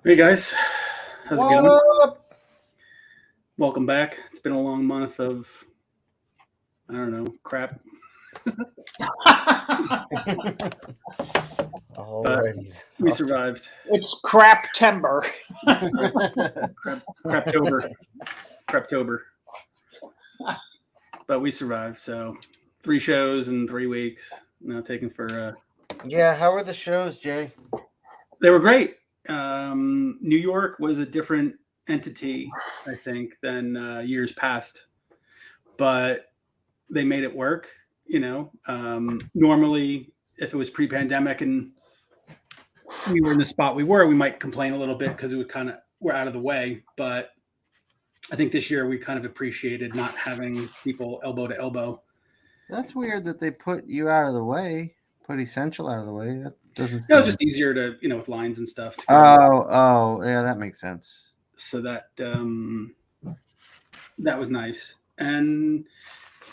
Hey guys, how's it What going? up? Welcome back. It's been a long month of, I don't know, crap, but Alrighty. we survived. It's crap timber. Craptober, craptober, but we survived. So 3 shows in 3 weeks. Now taken for. Yeah, how are the shows, Jay? They were great. New York was a different entity, I think, than years past, but they made it work. Normally, if it was pre-pandemic and we were in the spot we might complain a little bit because we're out of the way. But I think this year we kind of appreciated not having people elbow to elbow. That's weird that they put you out of the way, put Essential out of the way. That doesn't It was seem... just easier to, with lines and stuff. yeah, that makes sense. So that was nice. And,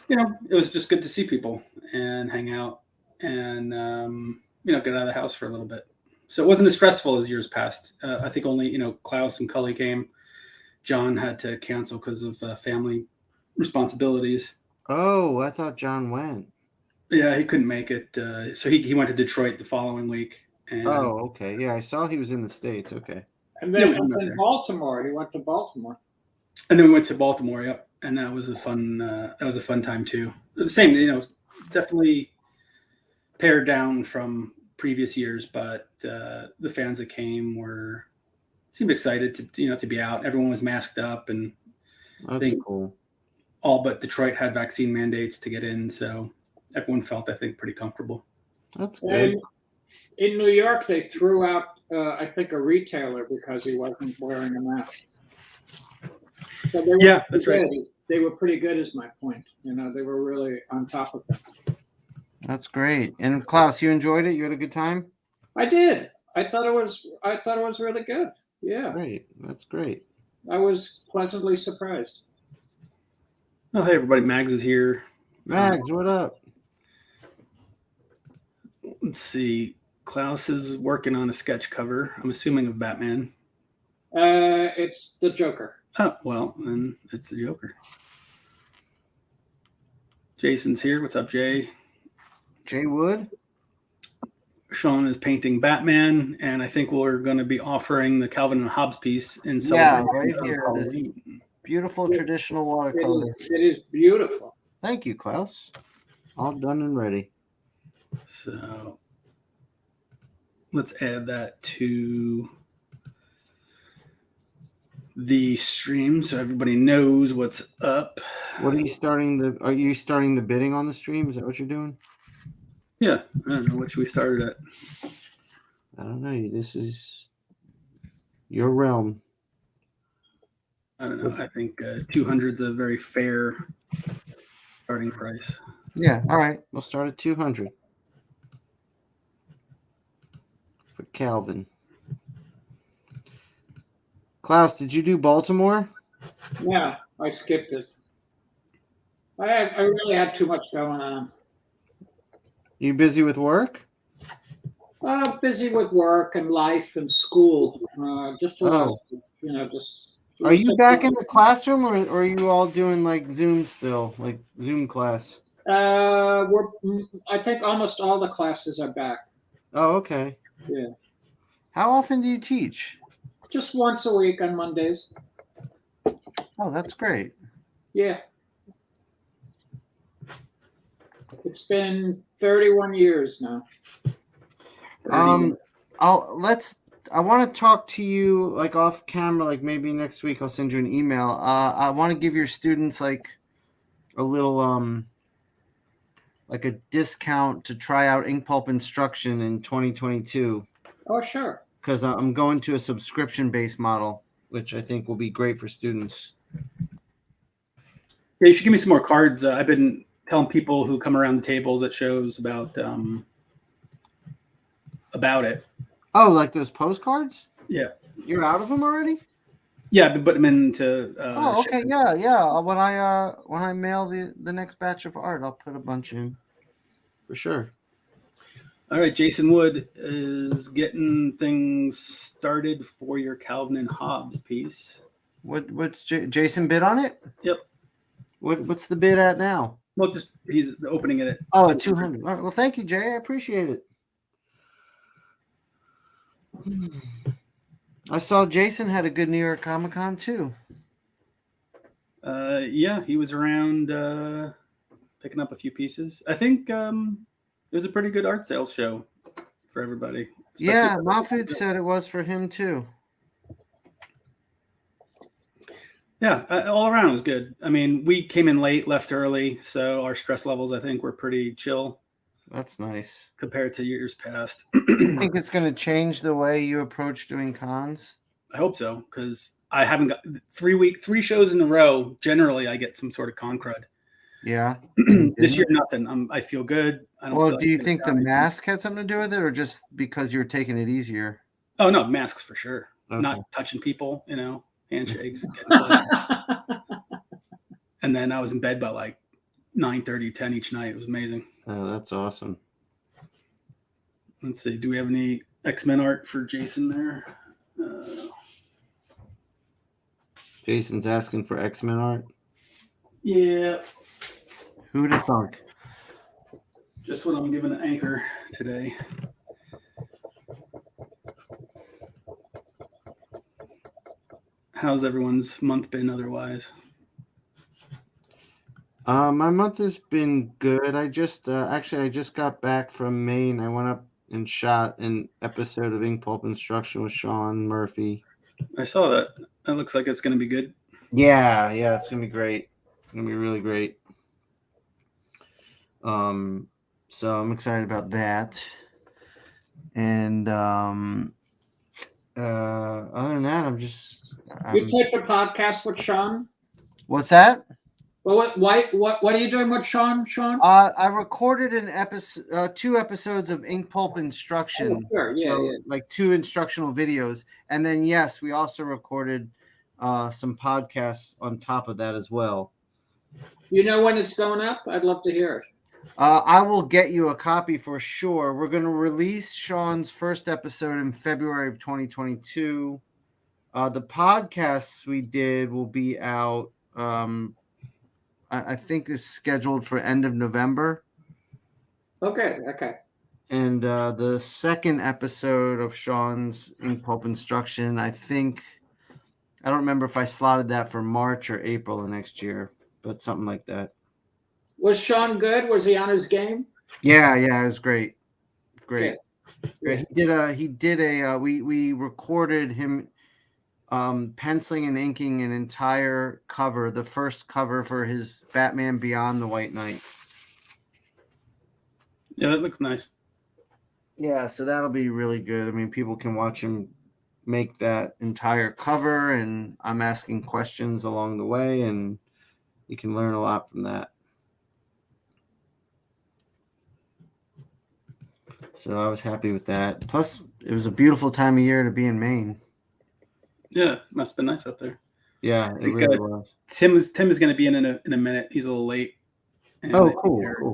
it was just good to see people and hang out and, get out of the house for a little bit. So it wasn't as stressful as years past. I think only, Klaus and Cully came. John had to cancel because of family responsibilities. Oh, I thought John went. Yeah, he couldn't make it. So he went to Detroit the following week. And, okay. Yeah, I saw he was in the States. Okay. And then Yeah, we met in there. Baltimore, he went to Baltimore. And then we went to Baltimore. Yep, and that was a fun time too. Same, definitely pared down from previous years, but the fans that came seemed excited to be out. Everyone was masked up, and That's cool. All but Detroit had vaccine mandates to get in, so everyone felt, I think, pretty comfortable. That's good. And in New York, they threw out, I think, a retailer because he wasn't wearing a mask. So That's right. They were pretty good, is my point. They were really on top of it. That's great. And Klaus, you enjoyed it? You had a good time? I did. I thought it was really good. Yeah. Great. That's great. I was pleasantly surprised. Oh, hey everybody, Mags is here. Mags, what up? Let's see. Klaus is working on a sketch cover, I'm assuming of Batman. It's the Joker. Oh, well, then it's the Joker. Jason's here. What's up, Jay? Jay Wood? Shawn is painting Batman, and I think we're going to be offering the Calvin and Hobbes piece in Yeah, celebration right here. of This Halloween. beautiful traditional watercolor. It is beautiful. Thank you, Klaus. All done and ready. So let's add that to the stream so everybody knows what's up. What are you starting are you starting the bidding on the stream? Is that what you're doing? Yeah, I don't know what should we start at. I don't know. This is your realm. I don't know. I think 200 is a very fair starting price. Yeah, all right. We'll start at 200 for Calvin. Klaus, did you do Baltimore? Yeah, I skipped it. I really had too much going on. You busy with work? Busy with work and life and school. Just a lot of, just. Are you back in the classroom, or are you all doing like Zoom still, like Zoom class? I think almost all the classes are back. Oh, okay. Yeah. How often do you teach? Just once a week on Mondays. Oh, that's great. Yeah. It's been 31 years now. I want to talk to you like off camera, like maybe next week I'll send you an email. I want to give your students like a little like a discount to try out ink pulp instruction in 2022. Oh, sure. Because I'm going to a subscription-based model, which I think will be great for students. Yeah, you should give me some more cards. I've been telling people who come around the tables at shows about it. Oh, like those postcards? Yeah. You're out of them already? Yeah, I've been putting them into. Oh, okay. Yeah. When I mail the next batch of art, I'll put a bunch in for sure. All right, Jason Wood is getting things started for your Calvin and Hobbes piece. What's Jason bid on it? Yep. What's the bid at now? Well, just he's opening it at at 200. All right, well, thank you, Jay. I appreciate it. I saw Jason had a good New York Comic Con too. Yeah, he was around picking up a few pieces. I think it was a pretty good art sales show for everybody. Yeah, Mahfood said it was for him too. Yeah, all around it was good. I mean, we came in late, left early, so our stress levels, I think, were pretty chill. That's nice. Compared to years past. You think it's going to change the way you approach doing cons? I hope so, because I haven't got 3 shows in a row. Generally, I get some sort of con crud. Yeah. This year, nothing. I feel good. I don't. Well, do you think the mask had something to do with it, or just because you're taking it easier? Oh no, masks for sure. Okay. Not touching people, handshakes. And then I was in bed by like 9:30, 10 each night. It was amazing. Oh, that's awesome. Let's see. Do we have any X-Men art for Jason there? Jason's asking for X-Men art. Yeah. Who'd have thunk? Just what I'm giving an Anchor today. How's everyone's month been otherwise? My month has been good. I just got back from Maine. I went up and shot an episode of Ink Pulp Instruction with Shawn Murphy. I saw that. That looks like it's going to be good. Yeah, it's going to be great. It's going to be really great. So I'm excited about that. And other than that, You take the podcast with Shawn? What's that? Well, what are you doing with Shawn? I recorded an episode, 2 episodes of Ink Pulp Instruction. Oh, sure. Yeah. Like 2 instructional videos, and then yes, we also recorded some podcasts on top of that as well. You know when it's going up? I'd love to hear it. I will get you a copy for sure. We're going to release Shawn's first episode in February of 2022. The podcasts we did will be out. I think is scheduled for end of November. Okay. And the second episode of Shawn's Ink Pulp Instruction, I don't remember if I slotted that for March or April of next year, but something like that. Was Shawn good? Was he on his game? Yeah, it was great. Great. Yeah. He did a we recorded him penciling and inking an entire cover, the first cover for his Batman Beyond the White Knight. Yeah, that looks nice. Yeah, so that'll be really good. I mean, people can watch him make that entire cover, and I'm asking questions along the way, and you can learn a lot from that. So I was happy with that. Plus, it was a beautiful time of year to be in Maine. Yeah, must have been nice up there. Yeah, it really was. Tim is going to be in a minute. He's a little late. And cool.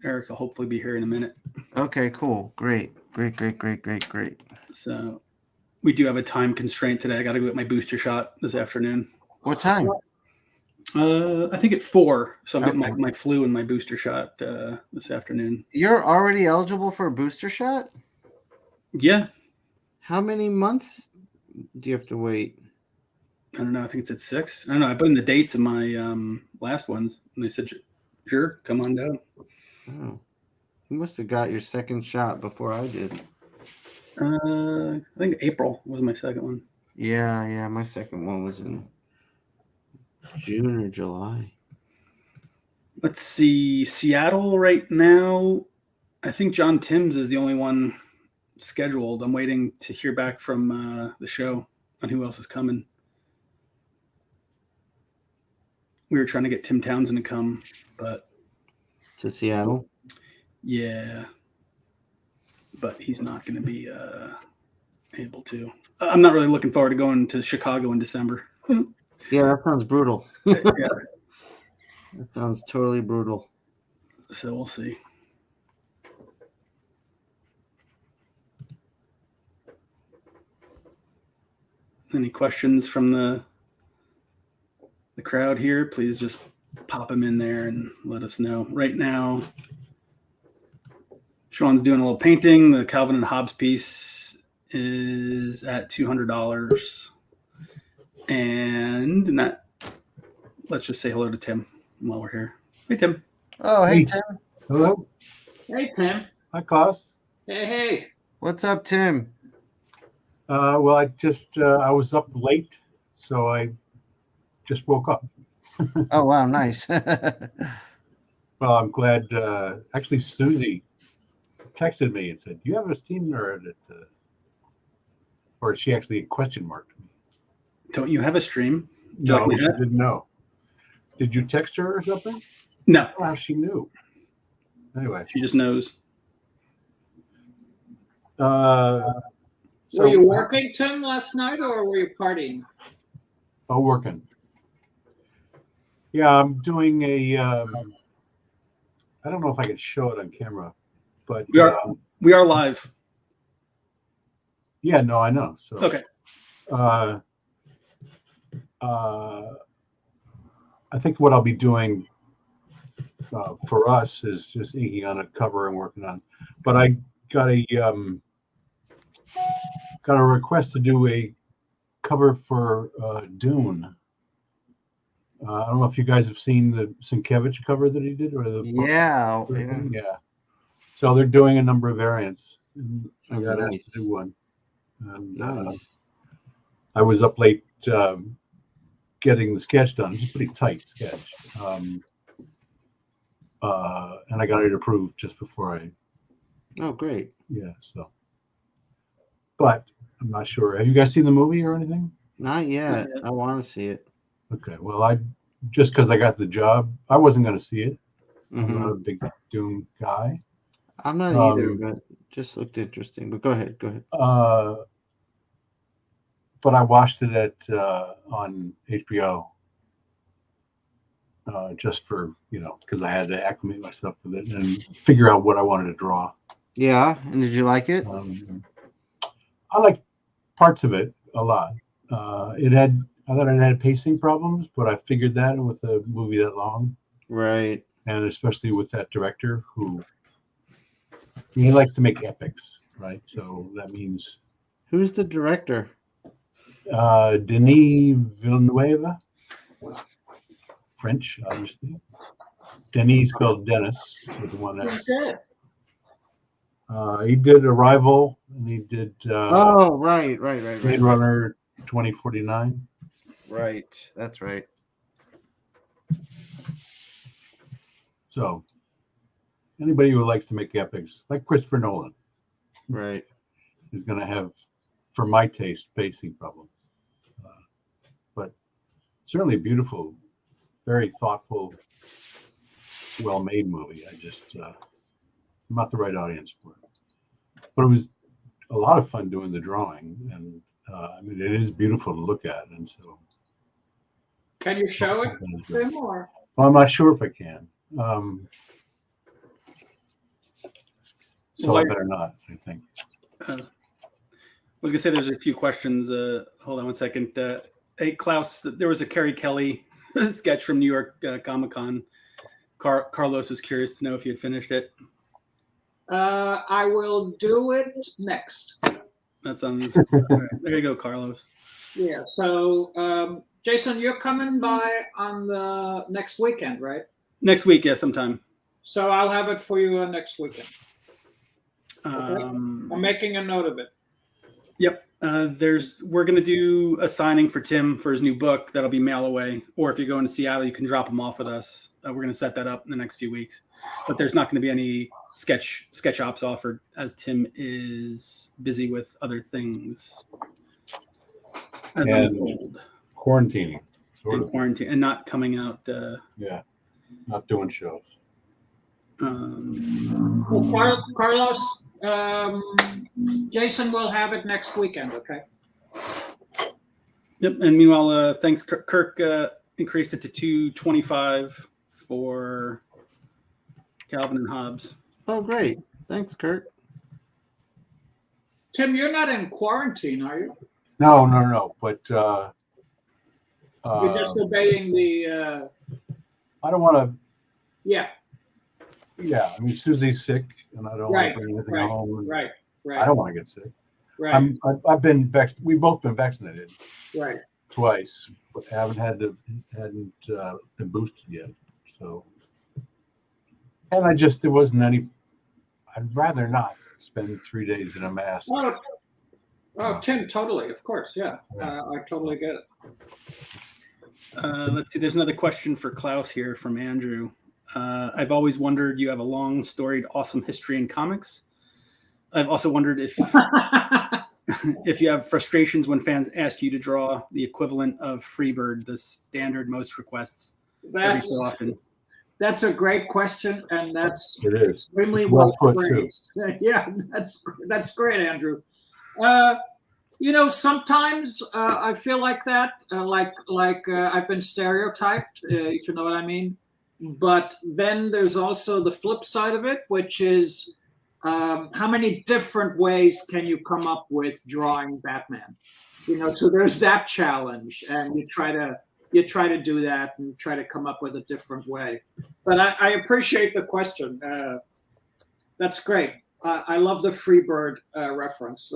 Eric will hopefully be here in a minute. Okay, cool. Great. So we do have a time constraint today. I got to go get my booster shot this afternoon. What time? I think at 4. So I'm getting my flu and my booster shot this afternoon. You're already eligible for a booster shot? Yeah. How many months do you have to wait? I don't know. I think it's at 6. I don't know. I put in the dates of my last ones, and they said, "Sure, come on down." Oh, you must have got your second shot before I did. I think April was my second one. Yeah. My second one was in June or July. Let's see. Seattle right now. I think John Timms is the only one scheduled. I'm waiting to hear back from the show on who else is coming. We were trying to get Tim Townsend to come, but to Seattle. Yeah, but he's not going to be able to. I'm not really looking forward to going to Chicago in December. Yeah, that sounds brutal. Yeah, that sounds totally brutal. So we'll see. Any questions from the crowd here? Please just pop them in there and let us know. Right now, Shawn's doing a little painting. The Calvin and Hobbes piece is at $200. And that, let's just say hello to Tim while we're here. Hey, Tim. Oh, hey, Tim. Hello. Hey, Tim. Hi, Klaus. Hey. What's up, Tim? Well, I was up late, so I just woke up. Oh, wow, nice. Well, I'm glad. Actually, Susie texted me and said, "Do you have a Steam nerd?" Or she actually question marked me. Don't you have a stream? No, she didn't know. Did you text her or something? No. Wow, she knew. Anyway, She just knows. Were you working, Tim, last night, or were you partying? Oh, working. Yeah, I'm doing a. I don't know if I can show it on camera, but we are live. Yeah, no, I know. So okay. I think what I'll be doing for us is just inking on a cover and working on. But I got a request to do a cover for Dune. I don't know if you guys have seen the Sienkiewicz cover that he did, or the yeah. So they're doing a number of variants. And I got Nice. asked to do one, and Nice. I was up late getting the sketch done. It's a pretty tight sketch, and I got it approved just before I. Oh, great. Yeah. So, but I'm not sure. Have you guys seen the movie or anything? Not yet. I want to see it. Okay. Well, I just because I got the job, I wasn't going to see it. I'm Mhm. not a big Dune guy. I'm not either, but just looked interesting. But go ahead. But I watched it on HBO just for because I had to acclimate myself with it and figure out what I wanted to draw. Yeah. And did you like it? I like parts of it a lot. I thought it had pacing problems, but I figured that with a movie that long, Right. and especially with that director who he likes to make epics, right? So that means Who's the director? Denis Villeneuve, French, obviously. Denis spelled Dennis with the one He's S. good. He did Arrival, and he did right. Blade Runner 2049. Right. That's right. So anybody who likes to make epics, like Christopher Nolan, Right. is going to have, for my taste, pacing problems. But certainly beautiful, very thoughtful, well-made movie. I just I'm not the right audience for it. But it was a lot of fun doing the drawing, and I mean, it is beautiful to look at, and so. Can you show it, Tim, or? Well, I'm not sure if I can. So I better not, I think. I was gonna say there's a few questions. Hold on one second. Hey, Klaus, there was a Carrie Kelly sketch from New York Comic-Con. Carlos was curious to know if you had finished it. I will do it next. That's on. Right, there you go, Carlos. Yeah. So, Jason, you're coming by on the next weekend, right? Next week, yeah, sometime. So I'll have it for you next weekend. Okay. I'm making a note of it. Yep. We're gonna do a signing for Tim for his new book. That'll be mail away. Or if you're going to Seattle, you can drop them off with us. We're gonna set that up in the next few weeks. But there's not gonna be any sketch ops offered as Tim is busy with other things. And quarantining. In quarantine and not coming out. Yeah, not doing shows. Well, Carlos, Jason will have it next weekend, okay? Yep. And meanwhile, thanks, Kirk increased it to $225 for Calvin and Hobbes. Oh, great. Thanks, Kurt. Tim, you're not in quarantine, are you? No. But You're just obeying the. I don't want to. Yeah. Yeah, I mean Susie's sick, and I don't want to bring anything home. And Right. I don't want to get sick. Right. I've been we've both been vaccinated. Right. Twice, but haven't been boosted yet. So, and there wasn't any. I'd rather not spend 3 days in a mask. Oh, Tim, totally, of course, yeah. I totally get it. Let's see. There's another question for Klaus here from Andrew. I've always wondered, you have a long, storied, awesome history in comics. I've also wondered if if you have frustrations when fans ask you to draw the equivalent of Freebird, the standard most requests every so often. That's a great question, and that's It is extremely well put phrased. Yeah, that's great, Andrew. Sometimes I feel like that, I've been stereotyped, if you know what I mean. But then there's also the flip side of it, which is how many different ways can you come up with drawing Batman? So there's that challenge, and you try to do that and try to come up with a different way. But I appreciate the question. That's great. I love the Freebird reference.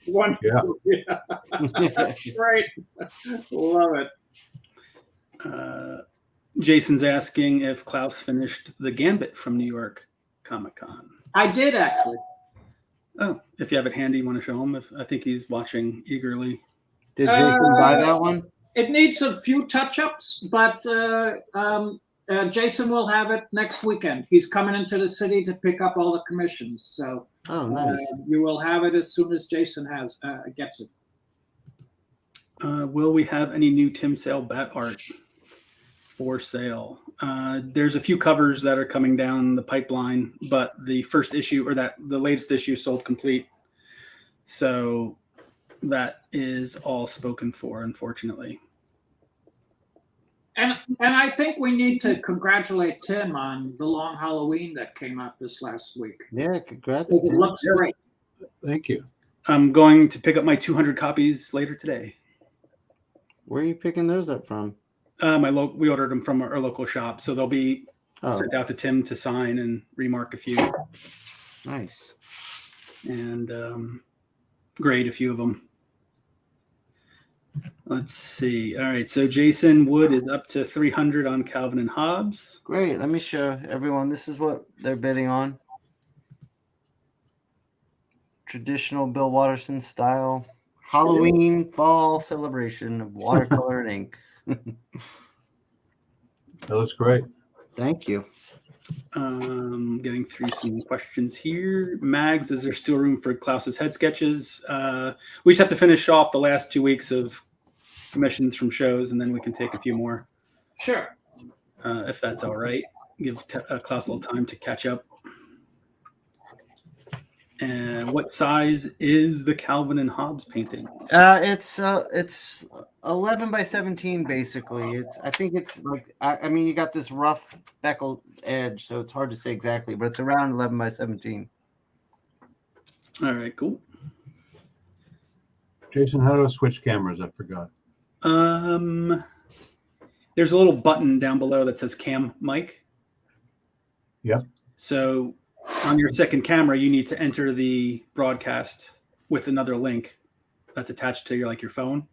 Wonderful. Yeah. Great. Love it. Jason's asking if Klaus finished The Gambit from New York Comic Con. I did, actually. Oh, if you have it handy, you want to show him? I think he's watching eagerly. Did Jason buy that one? It needs a few touch-ups, but Jason will have it next weekend. He's coming into the city to pick up all the commissions, so nice. You will have it as soon as Jason gets it. Will we have any new Tim Sale Bat art for sale? There's a few covers that are coming down the pipeline, but the first issue or the latest issue sold complete, so that is all spoken for, unfortunately. And I think we need to congratulate Tim on the Long Halloween that came out this last week. Yeah, congrats. It looks great. Thank you. I'm going to pick up my 200 copies later today. Where are you picking those up from? We ordered them from our local shop, so they'll be sent out to Tim to sign and remark a few. Nice. And grade a few of them. Let's see. All right, so Jason Wood is up to 300 on Calvin and Hobbes. Great. Let me show everyone. This is what they're bidding on. Traditional Bill Watterson style Halloween fall celebration of watercolor and ink. That looks great. Thank you. Getting through some questions here. Mags, is there still room for Klaus's head sketches? We just have to finish off the last 2 weeks of commissions from shows, and then we can take a few more. Sure. If that's all right. Give Klaus a little time to catch up. And what size is the Calvin and Hobbes painting? It's 11 by 17 basically. I think it's like I mean you got this rough speckled edge, so it's hard to say exactly, but it's around 11 by 17. All right, cool. Jason, how do I switch cameras? I forgot. There's a little button down below that says Cam Mic. Yep. So on your second camera, you need to enter the broadcast with another link that's attached to your phone.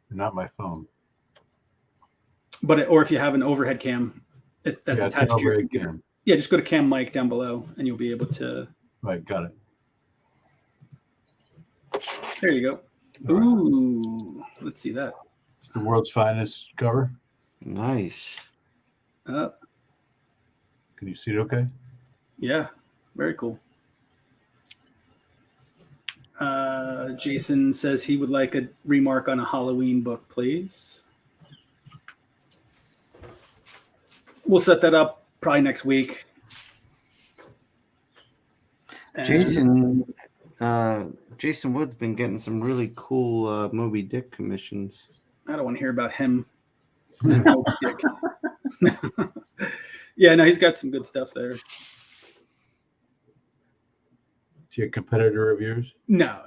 Not my phone. But or if you have an overhead cam, that's attached to your cam. Yeah, just go to Cam Mic down below, and you'll be able to. Right, got it. There you go. Ooh, let's see that. The world's finest cover. Nice. Can you see it okay? Yeah, very cool. Jason says he would like a remark on a Halloween book, please. We'll set that up probably next week. Jason Wood's been getting some really cool Moby Dick commissions. I don't want to hear about him. Moby Dick. Yeah, no, he's got some good stuff there. Is he a competitor of yours? No.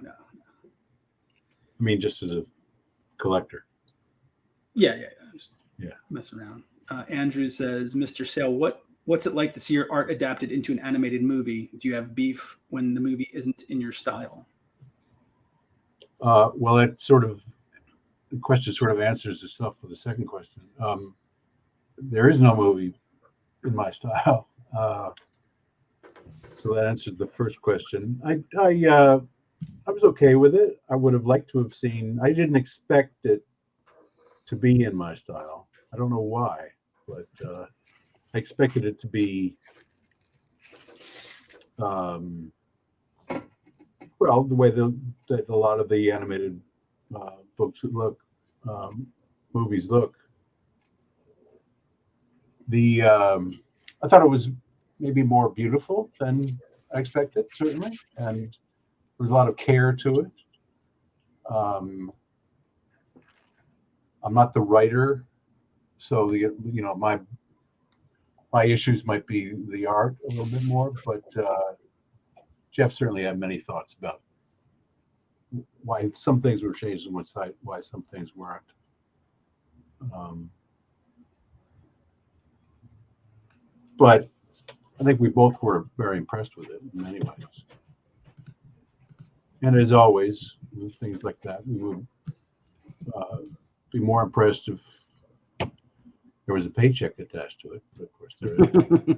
I mean, just as a collector. Yeah. Just Yeah. messing around. Andrew says, Mr. Sale, what's it like to see your art adapted into an animated movie? Do you have beef when the movie isn't in your style? Well, the question sort of answers itself for the second question. There is no movie in my style. So that answers the first question. I was okay with it. I would have liked to have seen. I didn't expect it to be in my style. I don't know why, but I expected it to be, well, the way that a lot of the animated books look, movies look. I thought it was maybe more beautiful than I expected, certainly, and there was a lot of care to it. I'm not the writer, so my issues might be the art a little bit more, but Jeff certainly had many thoughts about why some things were changed on one side, why some things weren't. But I think we both were very impressed with it in many ways. And as always, with things like that, we would be more impressed if there was a paycheck attached to it. But of course, there is.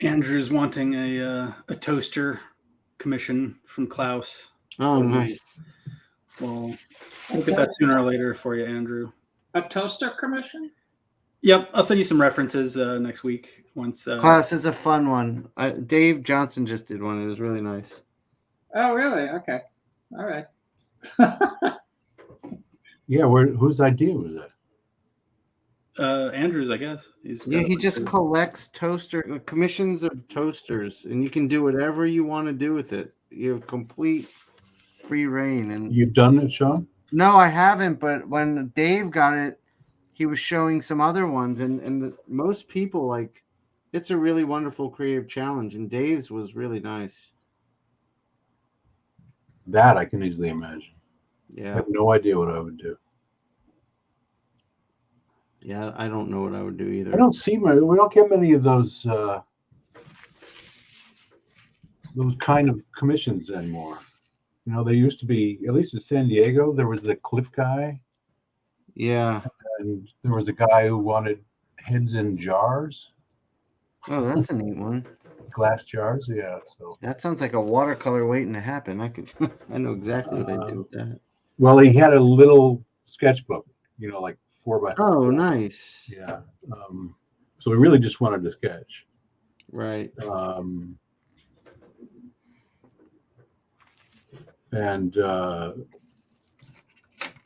Andrew's wanting a toaster commission from Klaus. Oh, nice. Well, we'll get that sooner or later for you, Andrew. A toaster commission? Yep, I'll send you some references next week. Once Klaus, it's a fun one. Dave Johnson just did one. It was really nice. Oh, really? Okay. All right. Yeah, whose idea was that? Andrew's, I guess. He just collects commissions of toasters, and you can do whatever you want to do with it. You have complete free reign. And You've done it, Shawn? no, I haven't. But when Dave got it, he was showing some other ones, and most people it's a really wonderful creative challenge. And Dave's was really nice. That I can easily imagine. I Yeah, have no idea what I would do. yeah. I don't know what I would do either. I don't see we don't get many of those kind of commissions anymore. You know, they used to be, at least in San Diego, there was the Cliff guy. Yeah. And there was a guy who wanted heads in jars. Oh, that's a neat one. Glass jars, yeah. So That sounds like a watercolor waiting to happen. I know exactly what I do with that. well, he had a little sketchbook, like 4x4. Oh, nice. Yeah. So he really just wanted to sketch. Right. And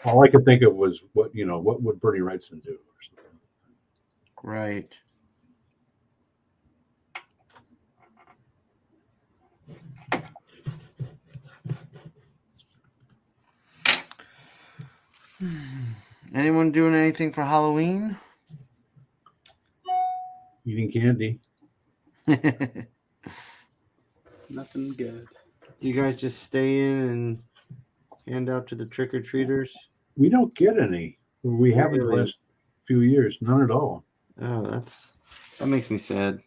all I could think of was what would Bernie Wrightson do or something. Right. Anyone doing anything for Halloween? Eating candy. Nothing good. Do you guys just stay in and hand out to the trick-or-treaters? We don't get any. We haven't the last few years. None at all. Oh, that makes me sad.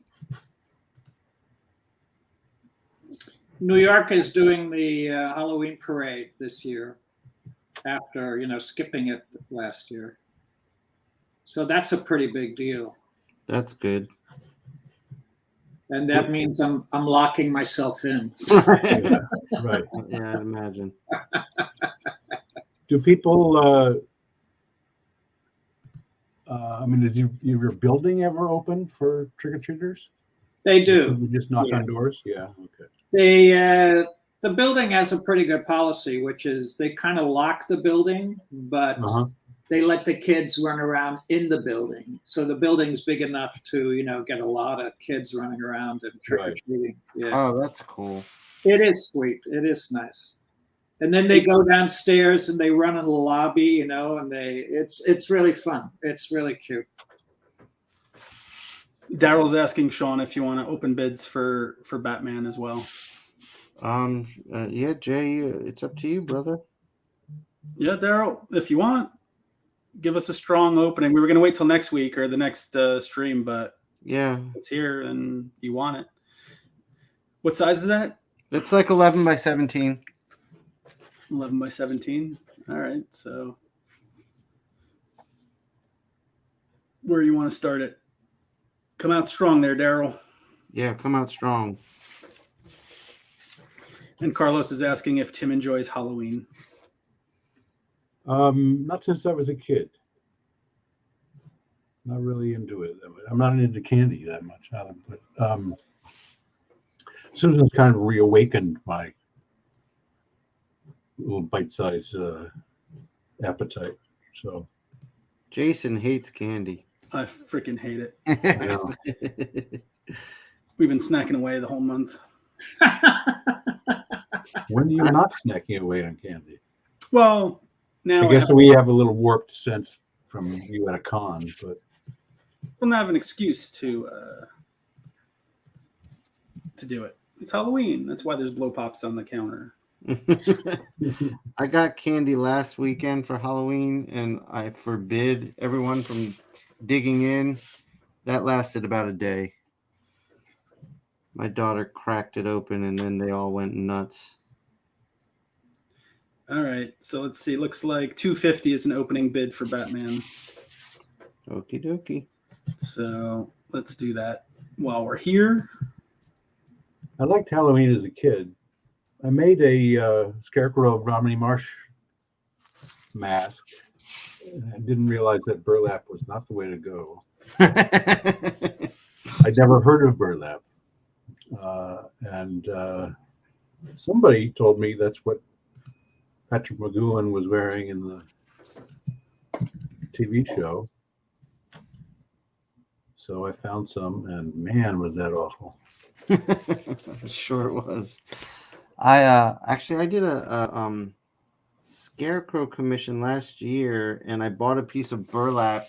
New York is doing the Halloween parade this year after, skipping it last year. So that's a pretty big deal. That's good. And that means I'm locking myself in. Yeah, right. Yeah, I'd imagine. Do people is your building ever open for trick-or-treaters? They do. You just knock on doors? Yeah, okay. The building has a pretty good policy, which is they kind of lock the building, but they let the kids run around in the building. So the building's big enough to, get a lot of kids running around and trick-or-treating. Yeah. Oh, that's cool. It is sweet. It is nice. And then they go downstairs and they run in the lobby, and it's really fun. It's really cute. Daryl's asking Shawn if you want to open bids for Batman as well. Yeah, Jay, it's up to you, brother. Yeah, Daryl, if you want, give us a strong opening. We were going to wait till next week or the next stream, but Yeah, it's here and you want it. What size is that? it's like 11 by 17. 11 by 17. All right, so where you want to start it? Come out strong there, Daryl. Yeah, come out strong. And Carlos is asking if Tim enjoys Halloween. Not since I was a kid. Not really into it. I'm not into candy that much either. But Susan's kind of reawakened my little bite-sized appetite. So Jason hates candy. I freaking hate it. I know. We've been snacking away the whole month. When are you not snacking away on candy? Well, now I guess we have a little warped sense from you at a con, but we'll have an excuse to do it. It's Halloween. That's why there's blow pops on the counter. I got candy last weekend for Halloween, and I forbid everyone from digging in. That lasted about a day. My daughter cracked it open, and then they all went nuts. All right, so let's see. Looks like $250 is an opening bid for Batman. Okie dokie. So let's do that while we're here. I liked Halloween as a kid. I made a Scarecrow Romney Marsh mask. And I didn't realize that burlap was not the way to go. I'd never heard of burlap. And somebody told me that's what Patrick McGowan was wearing in the TV show. So I found some, and man, was that awful. Sure it was. I did a Scarecrow commission last year, and I bought a piece of burlap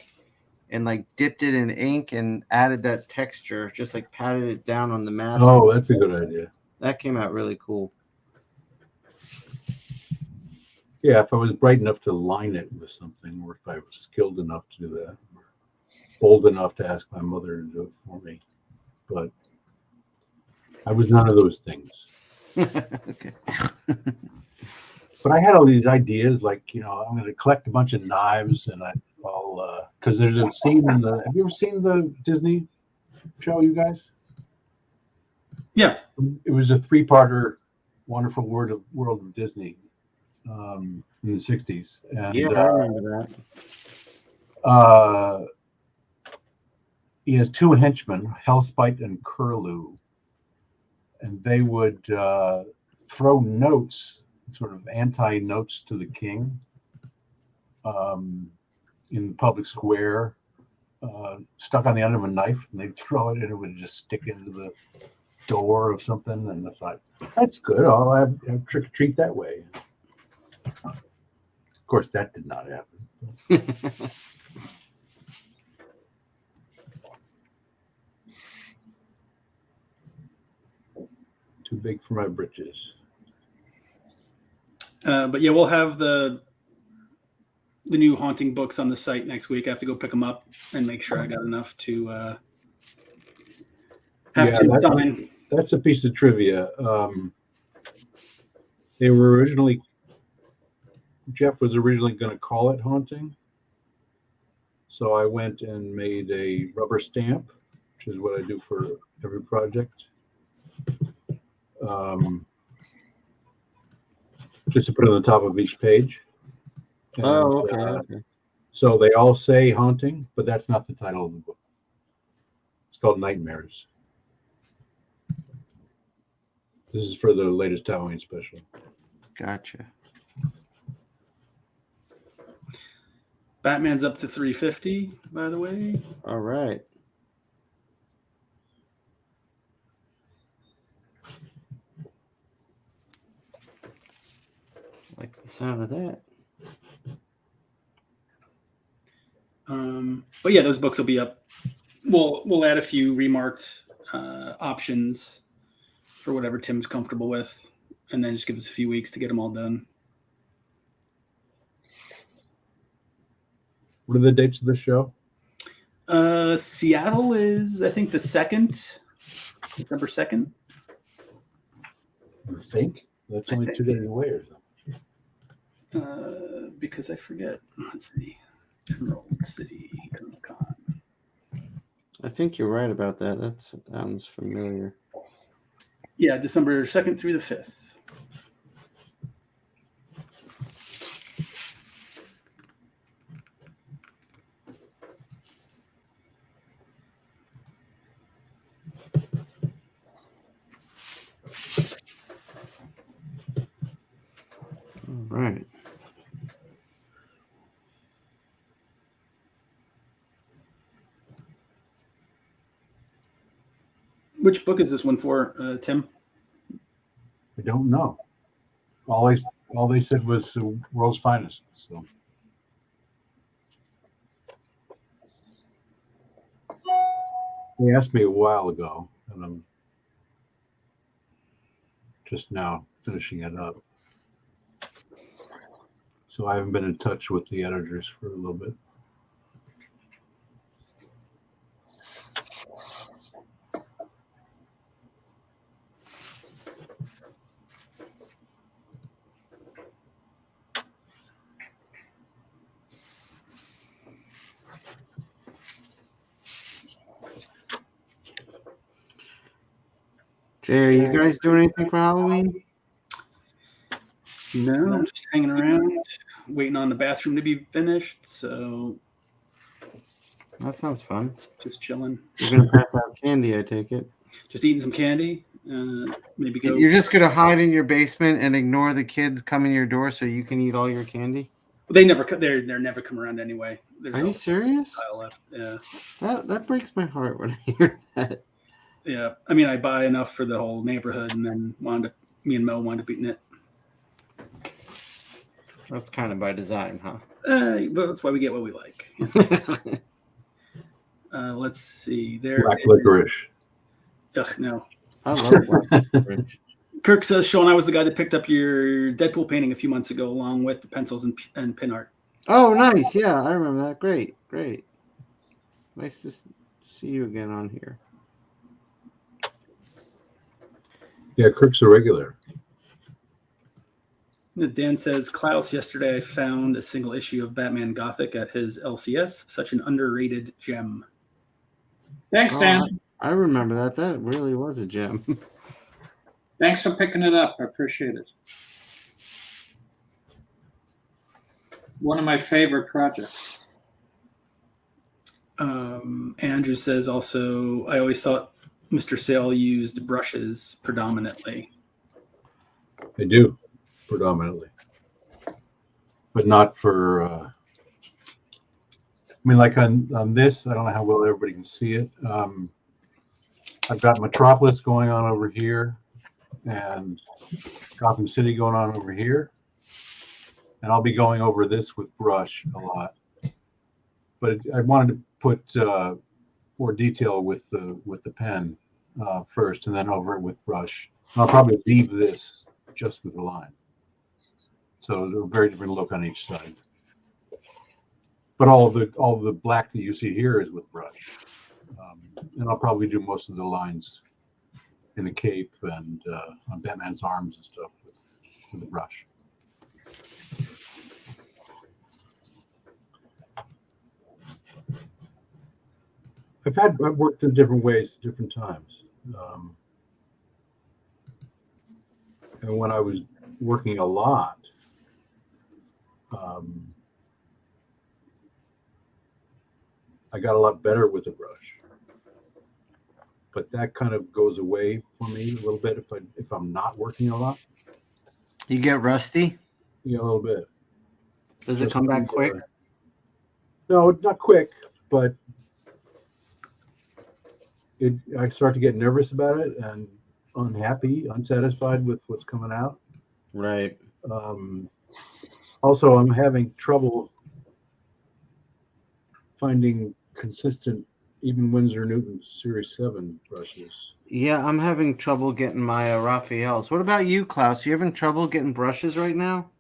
and like dipped it in ink and added that texture, just like patted it down on the mask. Oh, that's a good idea. That came out really cool. Yeah, if I was bright enough to line it with something, or if I was skilled enough to do that, or bold enough to ask my mother to do it for me. But I was none of those things. Okay. But I had all these ideas, like, I'm going to collect a bunch of knives, and I'll because there's a scene in the. Have you ever seen the Disney show, you guys? Yeah. It was a 3-parter, Wonderful World of Disney, in the 60s. And, Yeah, I remember that. He has 2 henchmen, Hellspite and Curlew, and they would throw notes, sort of anti-notes to the king, in the public square, stuck on the end of a knife, and they'd throw it and it would just stick into the door of something. And I thought, that's good. I'll have trick or treat that way. Of course, that did not happen. Too big for my britches. But yeah, we'll have the new haunting books on the site next week. I have to go pick them up and make sure I got enough to have to sign. That's a piece of trivia. They were originally, Jeff was originally going to call it Haunting. So I went and made a rubber stamp, which is what I do for every project. Just to put it on the top of each page. And, okay. So they all say Haunting, but that's not the title of the book. It's called Nightmares. This is for the latest Halloween special. Gotcha. Batman's up to $350, by the way. All right. Like the sound of that. But yeah, those books will be up We'll add a few remarked options for whatever Tim's comfortable with, and then just give us a few weeks to get them all done. What are the dates of the show? Seattle is, I think, the 2nd, December 2nd. You think? That's only 2 days away or something. Because I forget. Let's see. Emerald City Con. I think you're right about that. That sounds familiar. Yeah, December 2nd through the 5th. All right. Which book is this one for, Tim? I don't know. All they said was World's Finest. So they asked me a while ago, and I'm just now finishing it up. So I haven't been in touch with the editors for a little bit. Jay, are you guys doing anything for Halloween? No, I'm just hanging around, waiting on the bathroom to be finished. So That sounds fun. just chilling, You're gonna pass out candy, I take it. just eating some candy. Maybe go. You're just gonna hide in your basement and ignore the kids coming to your door so you can eat all your candy? They never. They're never come around anyway. There's Are you always serious? a pile left. Yeah. That breaks my heart when I hear that. Yeah. I mean, I buy enough for the whole neighborhood, and then me and Mel wound up eating it. That's kind of by design, huh? But that's why we get what we like. Let's see. There. Black licorice. Ugh, no. I love black licorice. Kirk says, Shawn, I was the guy that picked up your Deadpool painting a few months ago, along with the pencils and pin art. Oh, nice. Yeah, I remember that. Great. Nice to see you again on here. Yeah, Kirk's a regular. Dan says, Klaus, yesterday I found a single issue of Batman Gothic at his LCS. Such an underrated gem. Thanks, Dan. I remember that. That really was a gem. Thanks for picking it up. I appreciate it. One of my favorite projects. Andrew says also, I always thought Mr. Sale used brushes predominantly. They do, predominantly. But not for, I mean, like on this, I don't know how well everybody can see it. I've got Metropolis going on over here and Gotham City going on over here. And I'll be going over this with brush a lot. But I wanted to put more detail with the pen first, and then over it with brush. And I'll probably leave this just with the line. So a very different look on each side. But all of the black that you see here is with brush. And I'll probably do most of the lines in the cape and on Batman's arms and stuff with the brush. I've worked in different ways at different times. And when I was working a lot, I got a lot better with the brush. But that kind of goes away for me a little bit if I'm not working a lot. You get rusty? Yeah, a little bit. Does it come back quick? No, not quick, but I start to get nervous about it and unsatisfied with what's coming out. Right. Also, I'm having trouble finding consistent even Winsor Newton Series 7 brushes. Yeah, I'm having trouble getting my Raphaels. What about you, Klaus? You having trouble getting brushes right now?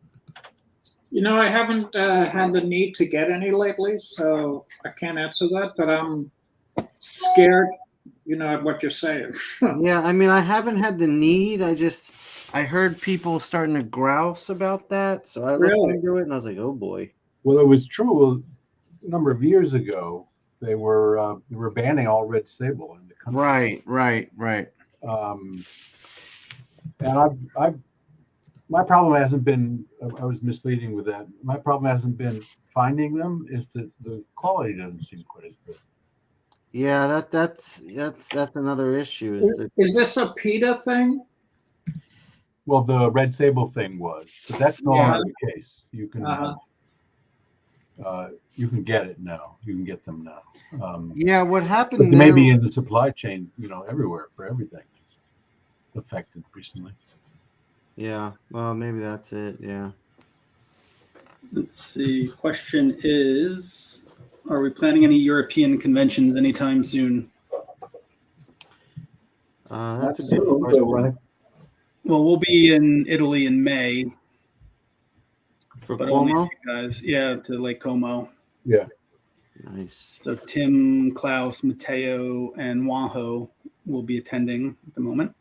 I haven't had the need to get any lately, so I can't answer that. But I'm scared, at what you're saying. Yeah, I mean, I haven't had the need. I heard people starting to grouse about that, so I looked Really? into it and I was like, oh boy. Well, it was true a number of years ago. They were banning all red sable in the country. Right. And I've my problem hasn't been, I was misleading with that. My problem hasn't been finding them, is that the quality doesn't seem quite as good. Yeah, that's another issue. Is this a PETA thing? Well, the red sable thing was, but that's no Yeah. longer the case. You can get it now. You can get them now. Yeah, what But happened they may there? be in the supply chain, everywhere for everything. It's affected recently. Yeah, well, maybe that's it. Yeah. Let's see. Question is, are we planning any European conventions anytime soon? That's a good question. Well, we'll be in Italy in May, For but only Cuomo? if you guys, to Lake Como. Yeah. Nice. So Tim, Klaus, Matteo, and Waho will be attending at the moment.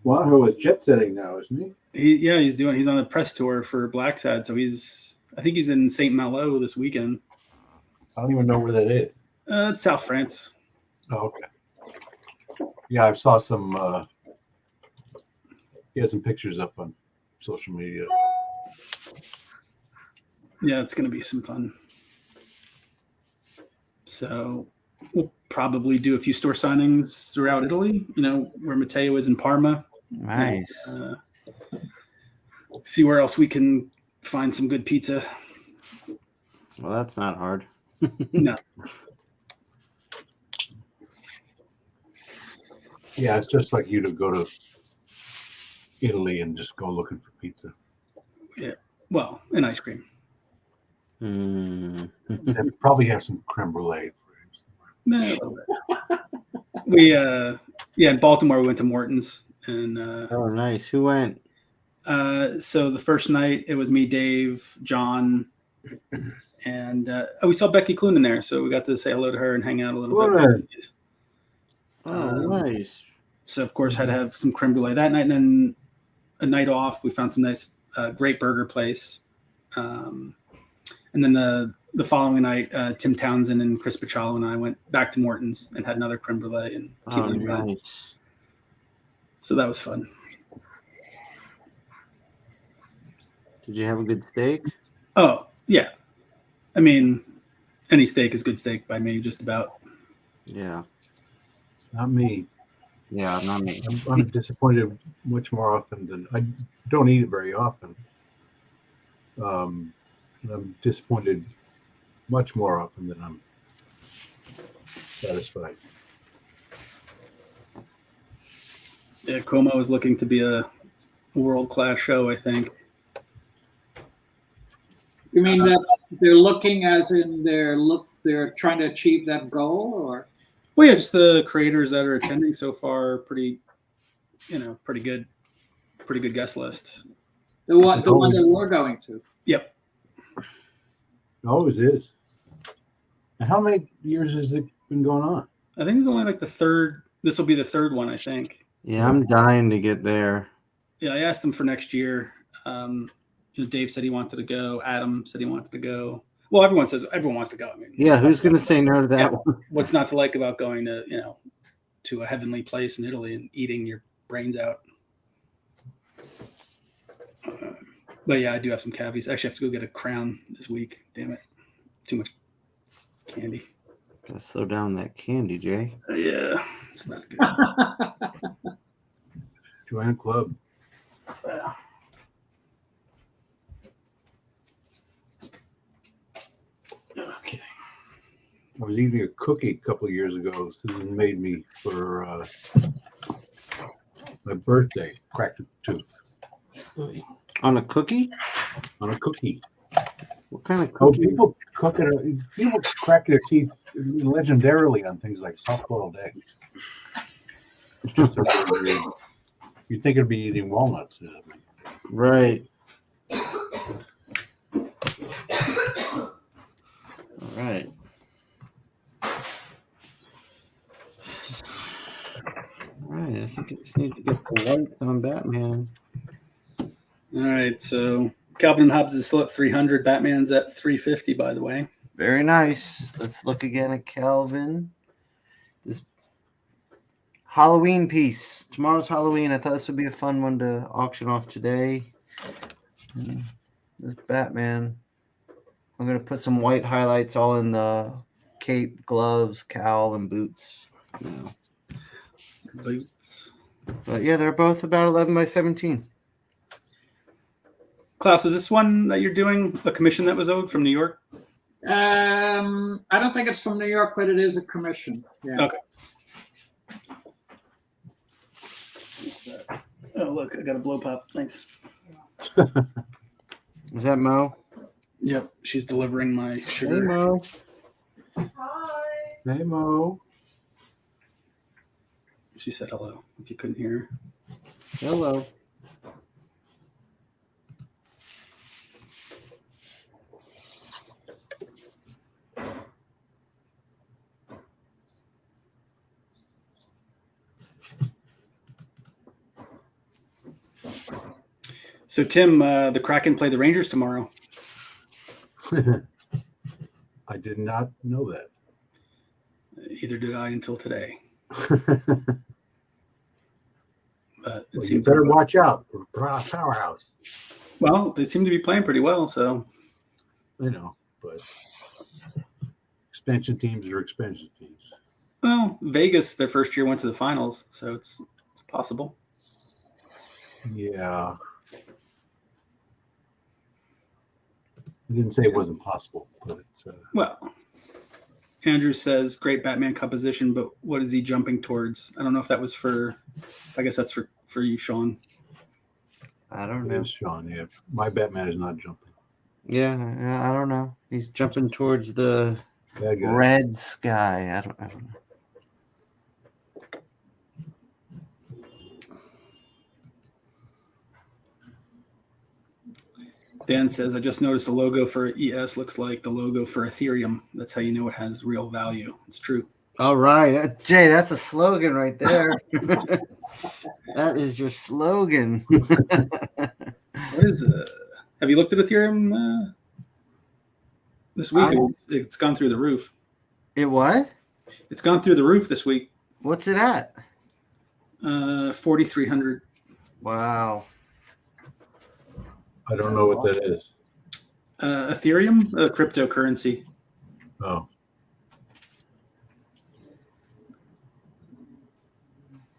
Waho is jet setting now, isn't he? He's on a press tour for Black Sad, so I think he's in Saint Malo this weekend. I don't even know where that is. It's South France. Oh, okay. Yeah, I saw some. He has some pictures up on social media. Yeah, it's going to be some fun. So we'll probably do a few store signings throughout Italy, where Matteo is in Parma. Nice. See where else we can find some good pizza. Well, that's not hard. No. Yeah, it's just like you to go to Italy and just go looking for pizza. Yeah. Well, and ice cream. Mm. They probably have some creme brulee for No, a little bit. We in Baltimore we went to Morton's and Oh, nice. Who went? so the first night it was me, Dave, John, and we saw Becky Clunan there, so we got to say hello to her and hang out a little bit. Oh, nice. So of course had to have some creme brulee that night, and then a night off we found some nice great burger place, and then the following night Tim Townsend and Chris Pachalo and I went back to Morton's and had another creme brulee and key Oh, lime pie. nice. So that was fun. Did you have a good steak? Oh yeah, I mean any steak is good steak by me, just about. Yeah. Not me. Yeah, not me. I'm disappointed much more often than I don't eat it very often. And I'm disappointed much more often than I'm satisfied. Yeah, Como is looking to be a world-class show, I think. You mean that they're looking as in they're trying to achieve that goal, or? Well, yeah, just the creators that are attending so far, pretty good guest list. The one that we're going to. Yep. It always is. And how many years has it been going on? I think it's only like the third. This will be the third one, I think. Yeah, I'm dying to get there. Yeah, I asked them for next year. Dave said he wanted to go. Adam said he wanted to go. Well, everyone wants to go. I mean, Yeah, who's going to say no to that one? what's not to like about going to to a heavenly place in Italy and eating your brains out? But yeah, I do have some cavies. Actually, I have to go get a crown this week. Damn it, too much candy. Gotta slow down that candy, Jay. Yeah, it's not good. Join a club. Okay. I was eating a cookie a couple of years ago. Susan made me for my birthday. Cracked a tooth On a cookie? on a cookie. What kind of Oh, cookie? people crack their teeth legendarily on things like soft-boiled eggs. It's just a really weird. You'd think it'd be eating walnuts. Right. All right. All right. I think I just need to get the lights on Batman. All right, so Calvin and Hobbes is still at 300. Batman's at 350, by the way. Very nice. Let's look again at Calvin. This Halloween piece. Tomorrow's Halloween. I thought this would be a fun one to auction off today. This Batman. I'm going to put some white highlights all in the cape, gloves, cowl, and boots. Now. Boots. But yeah, they're both about 11 by 17. Klaus, is this one that you're doing a commission that was owed from New York? I don't think it's from New York, but it is a commission. Yeah. Okay. Oh, look, I got a blow pop. Thanks. Is that Mo? Yep, she's delivering my sugar. Hey, Mo. Hey, Mo. She said hello, if you couldn't hear her. Hello. So, Tim, the Kraken play the Rangers tomorrow. I did not know that. Either did I until today. But it You seems better watch out for Powerhouse. well, they seem to be playing pretty well. So, I know, but expansion teams are expansion teams. well, Vegas, their first year went to the finals, so it's possible. Yeah. I didn't say it wasn't possible, but Well, Andrew says great Batman composition, but what is he jumping towards? I don't know if that was for. I guess that's for you, Shawn. I don't it know. is Shawn. Yeah, my Batman is not jumping. Yeah, I don't know. He's jumping towards the Bad guy. red sky. I don't know. Dan says, I just noticed the logo for ES looks like the logo for Ethereum. That's how you know it has real value. It's true. All right. Jay, that's a slogan right there. That is your slogan. What is it? Have you looked at Ethereum this week? It's gone through the roof. It what? It's gone through the roof this week. What's it at? 4,300. Wow. I don't know what that is. Ethereum, a cryptocurrency. Oh.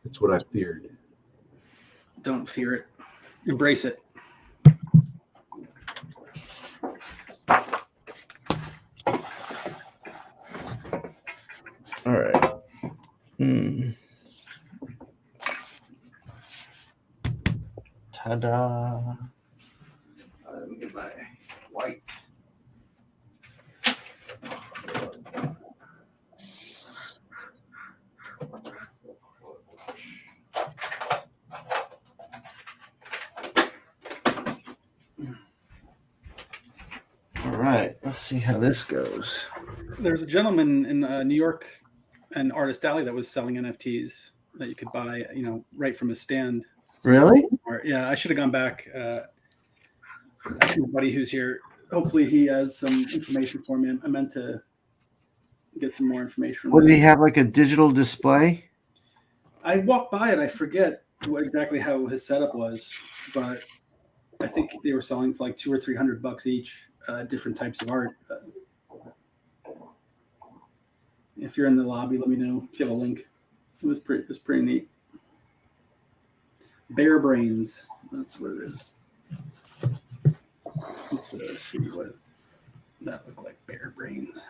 That's what I feared. Don't fear it. Embrace it. All right. Ta-da. Let me get my white. All right. Let's see how this goes. There's a gentleman in New York and Artist Alley that was selling NFTs that you could buy, right from his stand. Really? Or, yeah, I should have gone back. I have a buddy who's here. Hopefully he has some information for me. I meant to get some more information. What, did he have like a digital display? I walked by it. I forget exactly how his setup was, but I think they were selling for like $200 or $300 each, different types of art. If you're in the lobby, let me know if you have a link. It was pretty neat. Bare Brains. That's what it is. Let's see what that looked like. Bare Brains.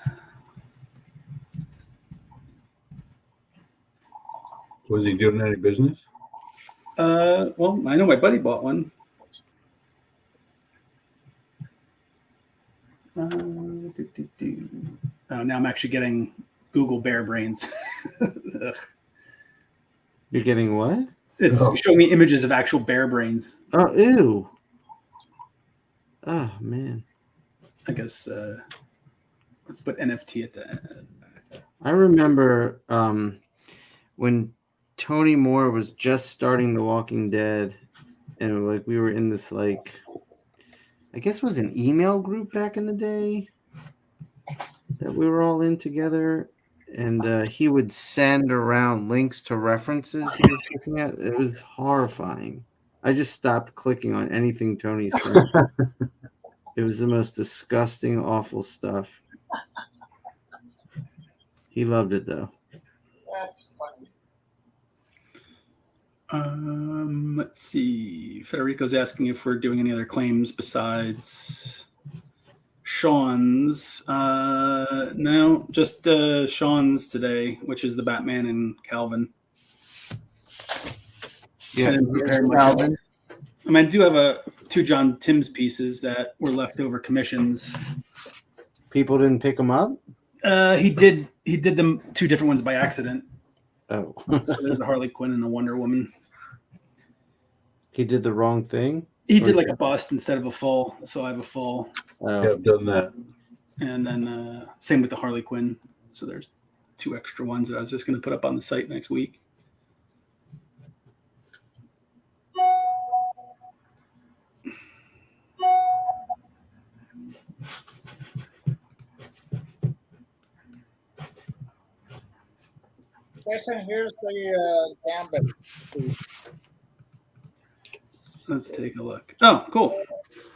Was he doing any business? Well, I know my buddy bought one. now I'm actually getting Google bear brains. Ugh. You're getting what? It's showing me images of actual bear brains. Oh, ew. Oh, man. I guess let's put NFT at the. I remember when Tony Moore was just starting The Walking Dead, and like we were in this like, I guess it was an email group back in the day that we were all in together, and he would send around links to references he was looking at. It was horrifying. I just stopped clicking on anything Tony sent. It was the most disgusting, awful stuff. He loved it though. That's funny. Let's see. Federico's asking if we're doing any other claims besides Shawn's. No, just Shawn's today, which is the Batman and Calvin. Yeah, And Calvin. I mean, I do have two John Timms pieces that were leftover commissions. People didn't pick him up. He did them two different ones by accident. Oh, So there's a Harley Quinn and a Wonder Woman. he did the wrong thing. He did like a bust instead of a full, so I have a full. Oh. Yeah, I've done that. And then same with the Harley Quinn. So there's two extra ones that I was just going to put up on the site next week. Jason, here's the Gambit. Let's take a look. Oh, cool.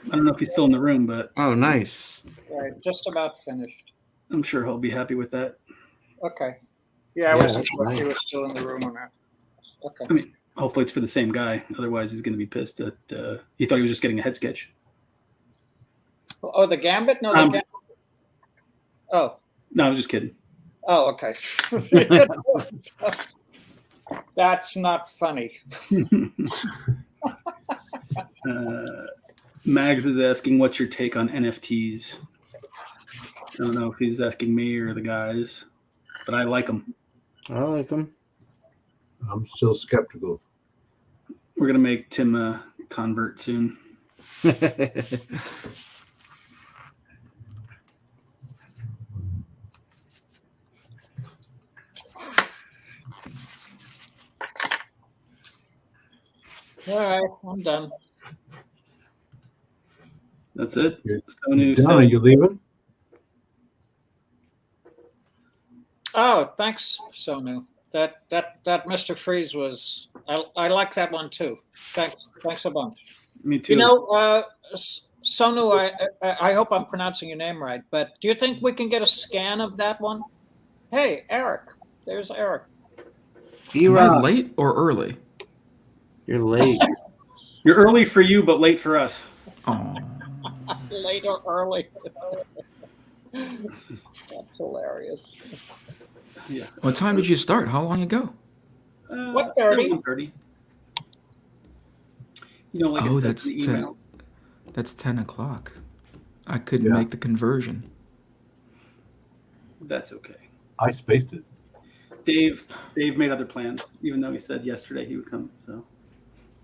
I don't know if he's still in the room, but Oh, nice. Right, just about finished. I'm sure he'll be happy with that. Okay. Yeah, I Yeah, wasn't that's sure if he nice. was still in the room or not. Okay. I mean, hopefully it's for the same guy. Otherwise, he's going to be pissed that he thought he was just getting a head sketch. Oh, the Gambit? No, the Gambit. Oh. No, I was just kidding. Oh, okay. That's not funny. Mags is asking, what's your take on NFTs? I don't know if he's asking me or the guys, but I like them. I like him. I'm still skeptical. We're going to make Tim a convert soon. All right, I'm done. That's it. You're Sonu done. Are said, you leaving? Oh, thanks, Sonu. That Mr. Freeze was. I like that one too. Thanks a bunch. me too. You know, Sonu, I hope I'm pronouncing your name right, but do you think we can get a scan of that one? Hey, Eric. There's Eric. Am I late or early? You're late. You're early for you, but late for us. Oh, Late or early. That's hilarious. Yeah. what time did you start? How long ago? 1:30? 1:30. You know, like Oh, it's that's the email. That's 10 o'clock. I couldn't Yeah. make the conversion. That's okay. I spaced it. Dave made other plans, even though he said yesterday he would come. So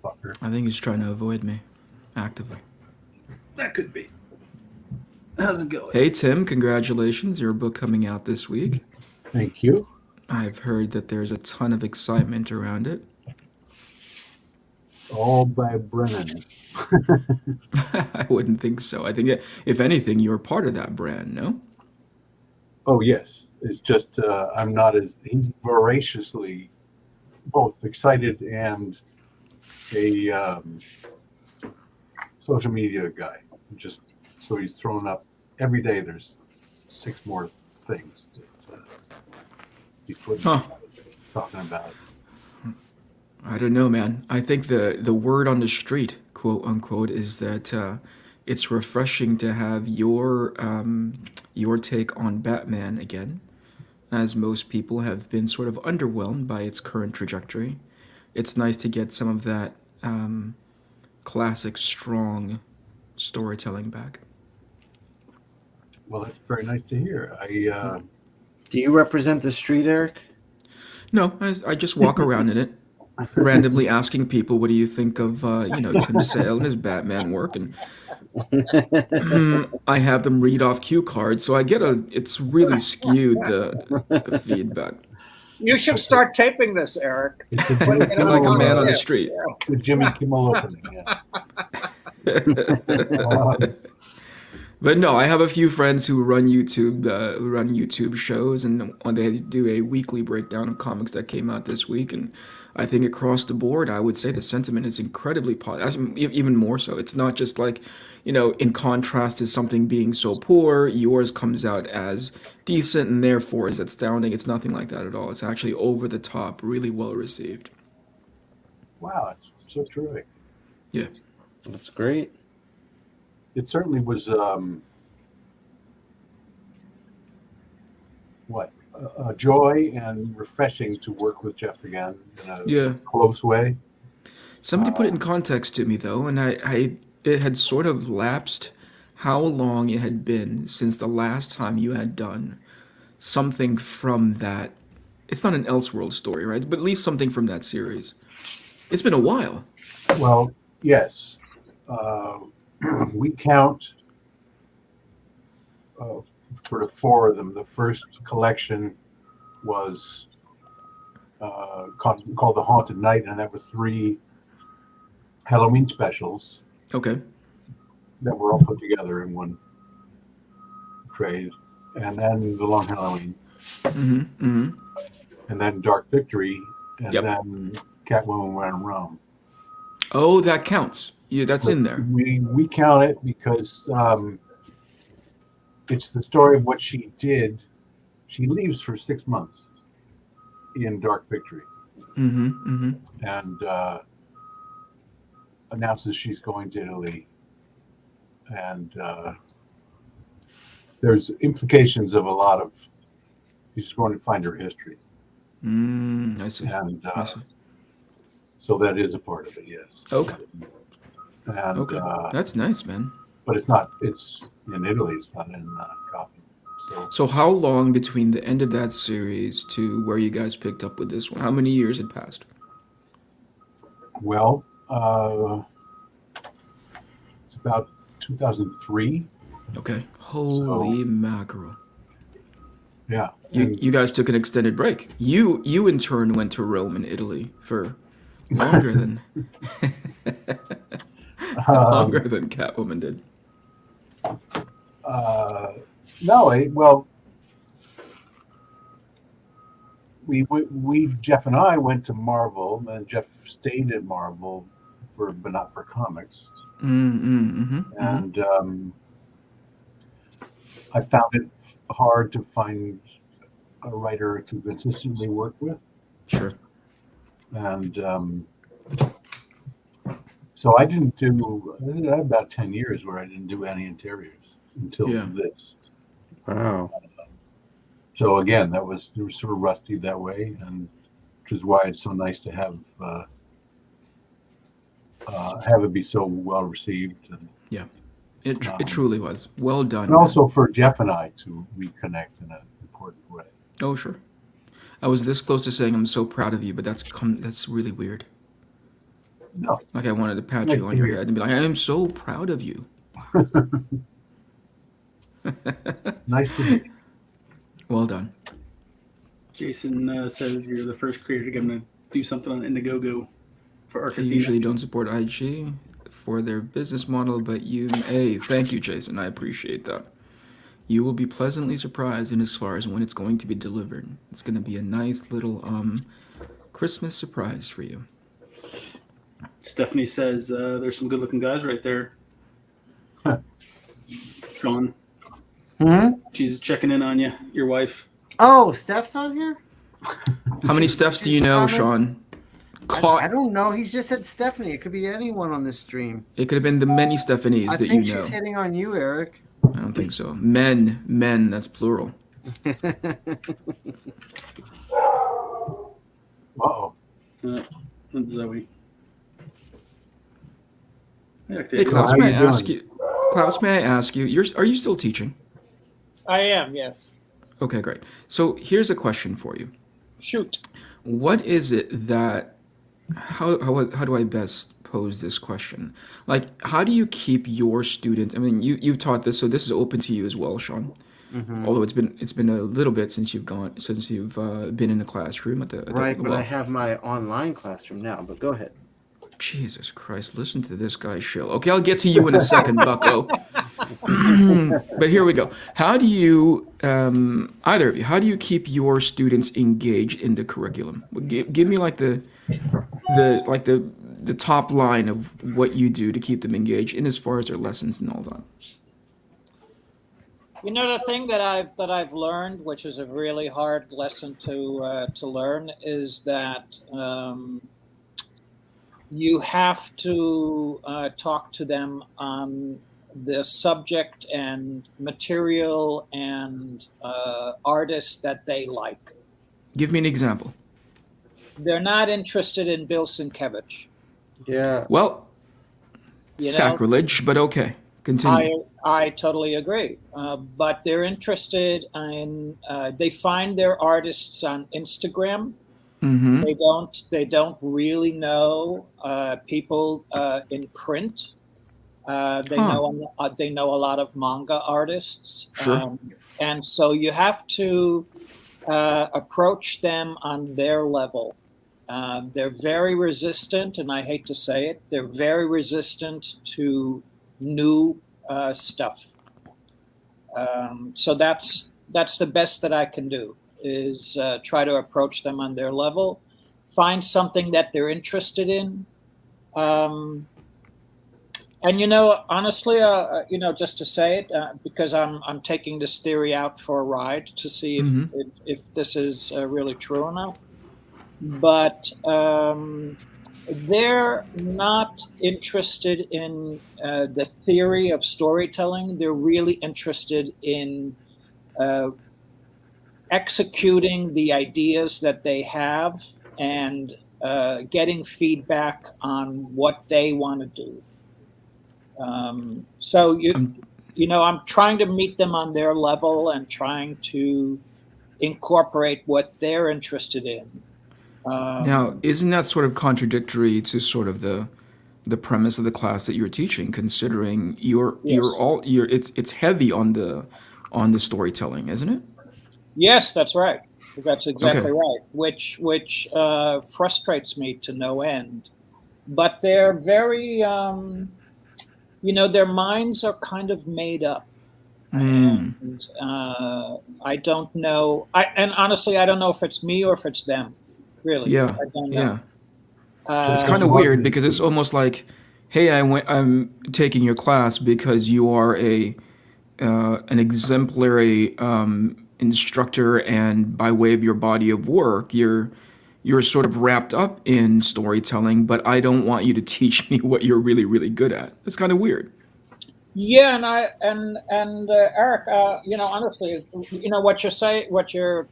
Fucker. I think he's trying to avoid me actively. that could be. How's it going? Hey, Tim, congratulations. Your book coming out this week. Thank you. I've heard that there's a ton of excitement around it. All by Brennan. I wouldn't think so. I think, if anything, you're part of that brand, no? Oh, yes. It's just I'm not as he's voraciously both excited and a social media guy. Just so he's throwing up every day. There's 6 more things that he's putting talking about. I don't know, man. I think the word on the street, quote unquote, is that it's refreshing to have your take on Batman again, as most people have been sort of underwhelmed by its current trajectory. It's nice to get some of that classic, strong storytelling back. Well, that's very nice to hear. Do you represent the street, Eric? No, I just walk around in it, randomly asking people, "What do you think of Tim Sale and his Batman work?" And I have them read off cue cards, so I get it's really skewed the feedback. You should start taping this, Eric. It's a Putting it Like a on man on the yeah. street. the Jimmy Kimmel opening. Yeah. But no, I have a few friends who run YouTube shows, and they do a weekly breakdown of comics that came out this week. And I think across the board, I would say the sentiment is incredibly positive, even more so. It's not just like, in contrast to something being so poor, yours comes out as decent and therefore is astounding. It's nothing like that at all. It's actually over the top, really well received. Wow, it's so terrific. Yeah. That's great. It certainly was a joy and refreshing to work with Jeff again in a close way. Somebody put it in context to me though, and it had sort of lapsed how long it had been since the last time you had done something from that. It's not an Elseworld story, right? But at least something from that series. It's been a while. Well, yes. We count sort of four of them. The first collection was called The Haunted Night, and that was 3 Halloween specials. Okay. That were all put together in one trade. And then The Long Halloween. Mm-hmm. Mm-hmm. And then Dark Victory. And Yep. then Catwoman Ran Rome. Oh, that counts. Yeah, that's in there. We count it because it's the story of what she did. She leaves for 6 months in Dark Victory. Mm-hmm. Mm-hmm. And announces she's going to Italy. And there's implications of a lot of, she's going to find her history. I see. And I see. so that is a part of it, yes. Okay. And, Okay. That's nice, man. but it's in Italy, it's not in Gotham. So how long between the end of that series to where you guys picked up with this one? How many years had passed? Well, it's about 2003. Okay. Holy mackerel. Yeah. You guys took an extended break. You in turn went to Rome and Italy for longer than longer than Catwoman did. No, we Jeff and I went to Marvel, and Jeff stayed at Marvel but not for comics. Mm-hmm. And I found it hard to find a writer to consistently work with. Sure. And so I had about 10 years where I didn't do any interiors until this. Wow. So again, they were sort of rusty that way, and which is why it's so nice to have it be so well received. And, It truly was. Well done. and also for Jeff and I to reconnect in an important way. Oh, sure. I was this close to saying I'm so proud of you, but that's really weird. No. Like I wanted to pat Nice you on to your hear. head and be like, I am so proud of you. Nice to meet you. Well done. Jason says you're the first creator to get him to do something on Indiegogo for I Arcadia. usually don't support IG for their business model, but thank you, Jason. I appreciate that. You will be pleasantly surprised in as far as when it's going to be delivered. It's going to be a nice little Christmas surprise for you. Stephanie says there's some good-looking guys right there. Shawn, she's checking in on you, your wife. Oh, Steph's on here? How many Stephs do you know, Shawn? I don't know. He's just said Stephanie. It could be anyone on this stream. It could have been the many Stephanies I that you think know. she's hitting on you, Eric. I don't think so. Men, that's plural. Uh-oh. That's Zoe. Hey, Klaus, How may I you ask doing? you? Klaus, may I ask you? Are you still teaching? I am, yes. Okay, great. So here's a question for you. Shoot. What is it that how do I best pose this question? Like, how do you keep your students? I mean, you've taught this, so this is open to you as well, Sean. Mm-hmm. Although it's been a little bit since you've been in the classroom at the Right, but well, I have my online classroom now. But go ahead. Jesus Christ, listen to this guy shill. Okay, I'll get to you in a second, Bucko. But here we go. How do you, either of you, how do you keep your students engaged in the curriculum? Give me like the top line of what you do to keep them engaged in as far as their lessons and all that. You know, the thing that I've learned, which is a really hard lesson to learn, is that you have to talk to them on the subject and material and artists that they like. Give me an example. They're not interested in Bill Sienkiewicz. Yeah. Well, You know? sacrilege, but okay. Continue. I totally agree. But they're interested in, they find their artists on Instagram. Mm-hmm. They don't really know people in print. They know a lot of manga artists. Sure. And so you have to approach them on their level. They're very resistant, and I hate to say it, they're very resistant to new stuff. So that's the best that I can do, is try to approach them on their level, find something that they're interested in. And honestly, just to say it, because I'm taking this theory out for a ride to see if this is really true or not. But they're not interested in the theory of storytelling. They're really interested in executing the ideas that they have and getting feedback on what they want to do. So I'm trying to meet them on their level and trying to incorporate what they're interested in. Now, isn't that sort of contradictory to sort of the premise of the class that you're teaching, considering it's heavy on the storytelling, isn't it? Yes, that's right. That's exactly Okay. right. Which frustrates me to no end. But they're very, their minds are kind of made up. And I don't know. And honestly, I don't know if it's me or if it's them. Really, Yeah. I don't know. Yeah. It's kind of weird because it's almost like, hey, I'm taking your class because you are an exemplary instructor, and by way of your body of work, you're sort of wrapped up in storytelling, but I don't want you to teach me what you're really, really good at. It's kind of weird. Yeah, and Eric, honestly, what you're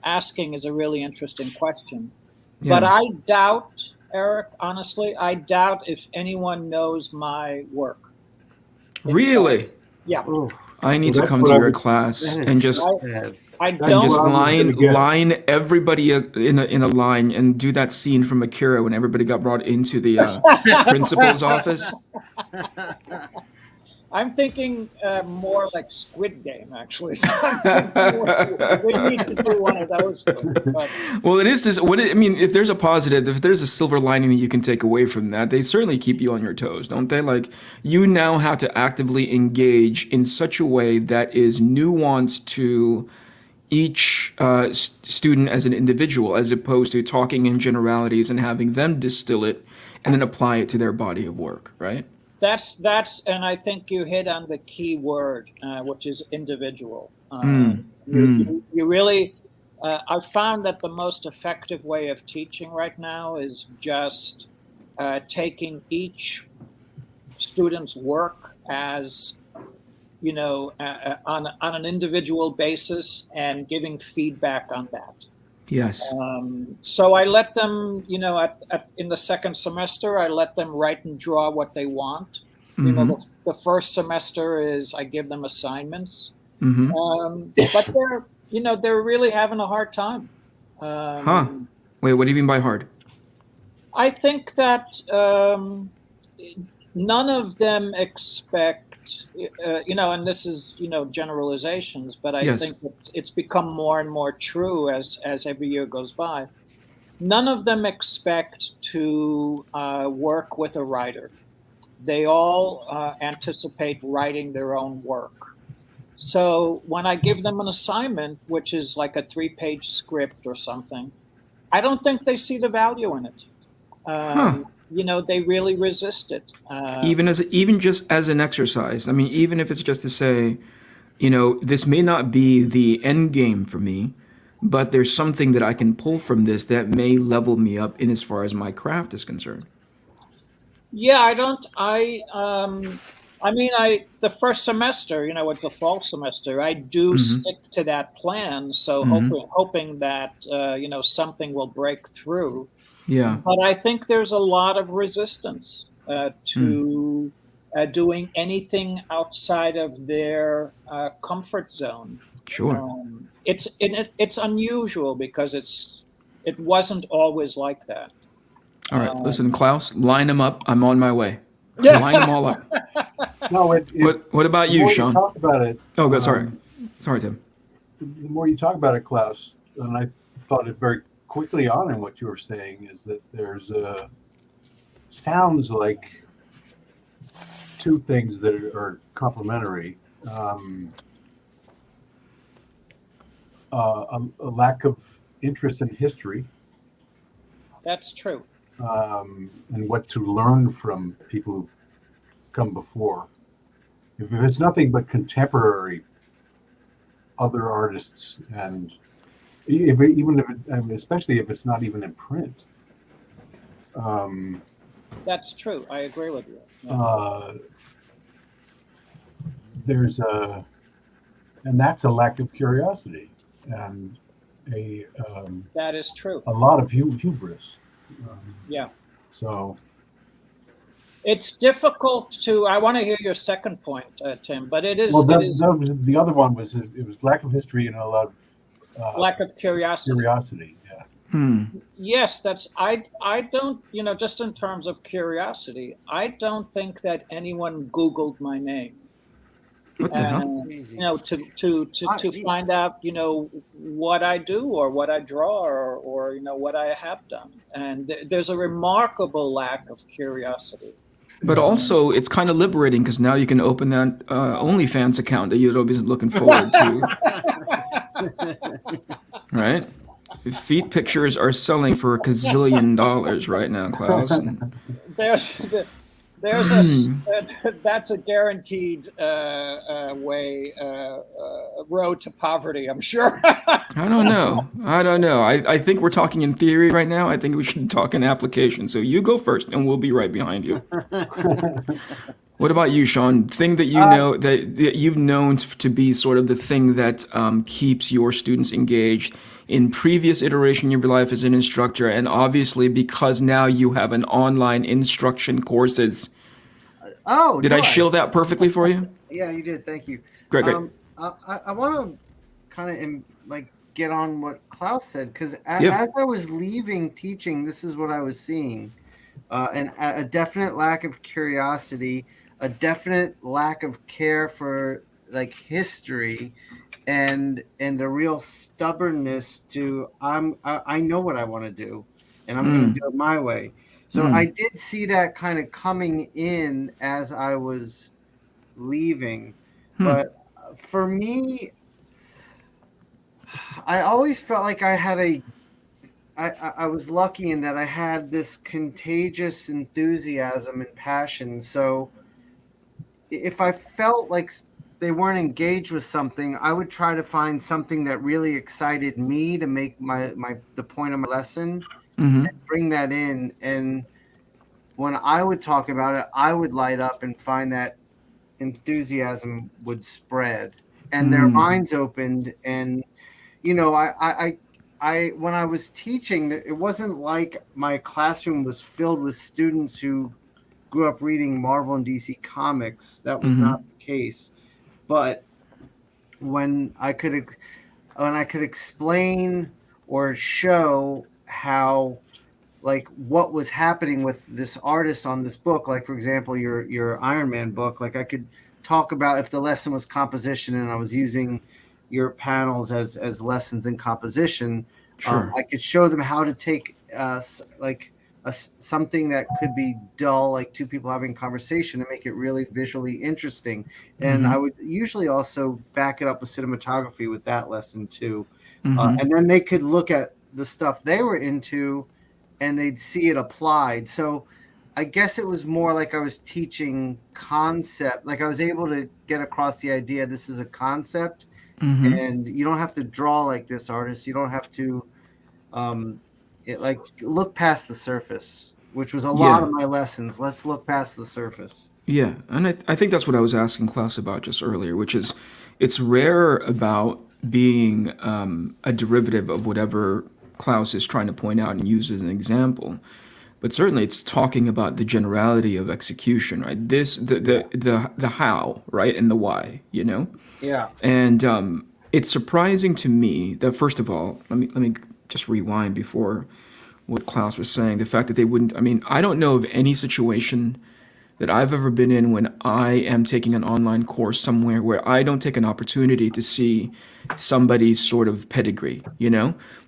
asking is a really interesting question. Yeah. But I doubt, Eric, honestly, I doubt if anyone knows my work. Really? Yeah. Oh, I need to That's come what to I your was- class that and is just sad. I and don't. just Well, I was gonna get- line everybody in a line and do that scene from Akira when everybody got brought into the principal's office. I'm thinking more like Squid Game, actually. We need to do one of those things. But Well, it is this. If there's a positive, if there's a silver lining that you can take away from that, they certainly keep you on your toes, don't they? Like, you now have to actively engage in such a way that is nuanced to each student as an individual, as opposed to talking in generalities and having them distill it and then apply it to their body of work, right? that's, and I think you hit on the key word, which is individual. You really, I've found that the most effective way of teaching right now is just taking each student's work as, on an individual basis and giving feedback on that. Yes. So I let them, in the second semester, I let them write and draw what they want. The first semester is I give them assignments. But they're really having a hard time. Huh. Wait, what do you mean by hard? I think that none of them expect, and this is, generalizations, but I Yes. think it's become more and more true as every year goes by. None of them expect to work with a writer. They all anticipate writing their own work. So when I give them an assignment, which is like a 3-page script or something, I don't think they see the value in it. They really resist it. Even just as an exercise. I mean, even if it's just to say, this may not be the end game for me, but there's something that I can pull from this that may level me up in as far as my craft is concerned. Yeah, I don't. The first semester, it's a fall semester. I do stick to that plan, so hoping that something will break through. Yeah. But I think there's a lot of resistance to doing anything outside of their comfort zone. Sure. It's unusual because it wasn't always like that. All right. Listen, Klaus, line them up. I'm on my way. Line them all up. No, What about you, Shawn? Talk about it. Oh, good. Sorry, Tim. The more you talk about it, Klaus, and I thought it very quickly on in what you were saying, is that there's sounds like two things that are complementary. A lack of interest in history. That's true. And what to learn from people who've come before. If it's nothing but contemporary other artists, and especially if it's not even in print. That's true. I agree with you. Yeah. And that's a lack of curiosity and that is true. A lot of hubris. Yeah. So it's difficult to. I want to hear your second point, Tim. But it is. Well, the other one was it was lack of history and a lot of lack of curiosity. Yeah. Yes, that's. I don't. Just in terms of curiosity, I don't think that anyone Googled my name. What the hell? To find out, what I do or what I draw or what I have done. And there's a remarkable lack of curiosity. But also, it's kind of liberating because now you can open that OnlyFans account that you'd always been looking forward to. Right? Feet pictures are selling for $1 gazillion right now, Klaus. That's a guaranteed road to poverty, I'm sure. I don't know. I think we're talking in theory right now. I think we should talk in application. So you go first, and we'll be right behind you. What about you, Shawn? Thing that that you've known to be sort of the thing that keeps your students engaged in previous iteration of your life as an instructor, and obviously because now you have an online instruction courses. Oh, did I shield that perfectly for you? Yeah, you did. Thank you. Great. I want to kind of get on what Klaus said, because as I was leaving teaching, this is what I was seeing, and a definite lack of curiosity, a definite lack of care for history, and a real stubbornness to I know what I want to do, and I'm going to do it my way. So I did see that kind of coming in as I was leaving. But for me, I always felt like I had I was lucky in that I had this contagious enthusiasm and passion. So if I felt like they weren't engaged with something, I would try to find something that really excited me to make the point of my lesson. And bring that in, and when I would talk about it, I would light up and find that enthusiasm would spread, and their minds opened. And I when I was teaching, it wasn't like my classroom was filled with students who grew up reading Marvel and DC comics. That was not the case. But when I could explain or show how, like, what was happening with this artist on this book, like for example your Iron Man book, like I could talk about if the lesson was composition and I was using your panels as lessons in composition. Sure. I could show them how to take like something that could be dull, like two people having a conversation, and make it really visually interesting. And I would usually also back it up with cinematography with that lesson too. And then they could look at the stuff they were into and they'd see it applied. So I guess it was more like I was teaching concept. Like I was able to get across the idea this is a concept, and you don't have to draw like this, artist. You don't have to look past the surface, which was a lot of my lessons. Let's look past the surface. Yeah, and I think that's what I was asking Klaus about just earlier, which is it's rare about being a derivative of whatever Klaus is trying to point out and use as an example. But certainly it's talking about the generality of execution, right? The how, right, and the why, Yeah. And it's surprising to me that, first of all, let me just rewind before what Klaus was saying. The fact that they wouldn't, I don't know of any situation that I've ever been in when I am taking an online course somewhere where I don't take an opportunity to see somebody's sort of pedigree,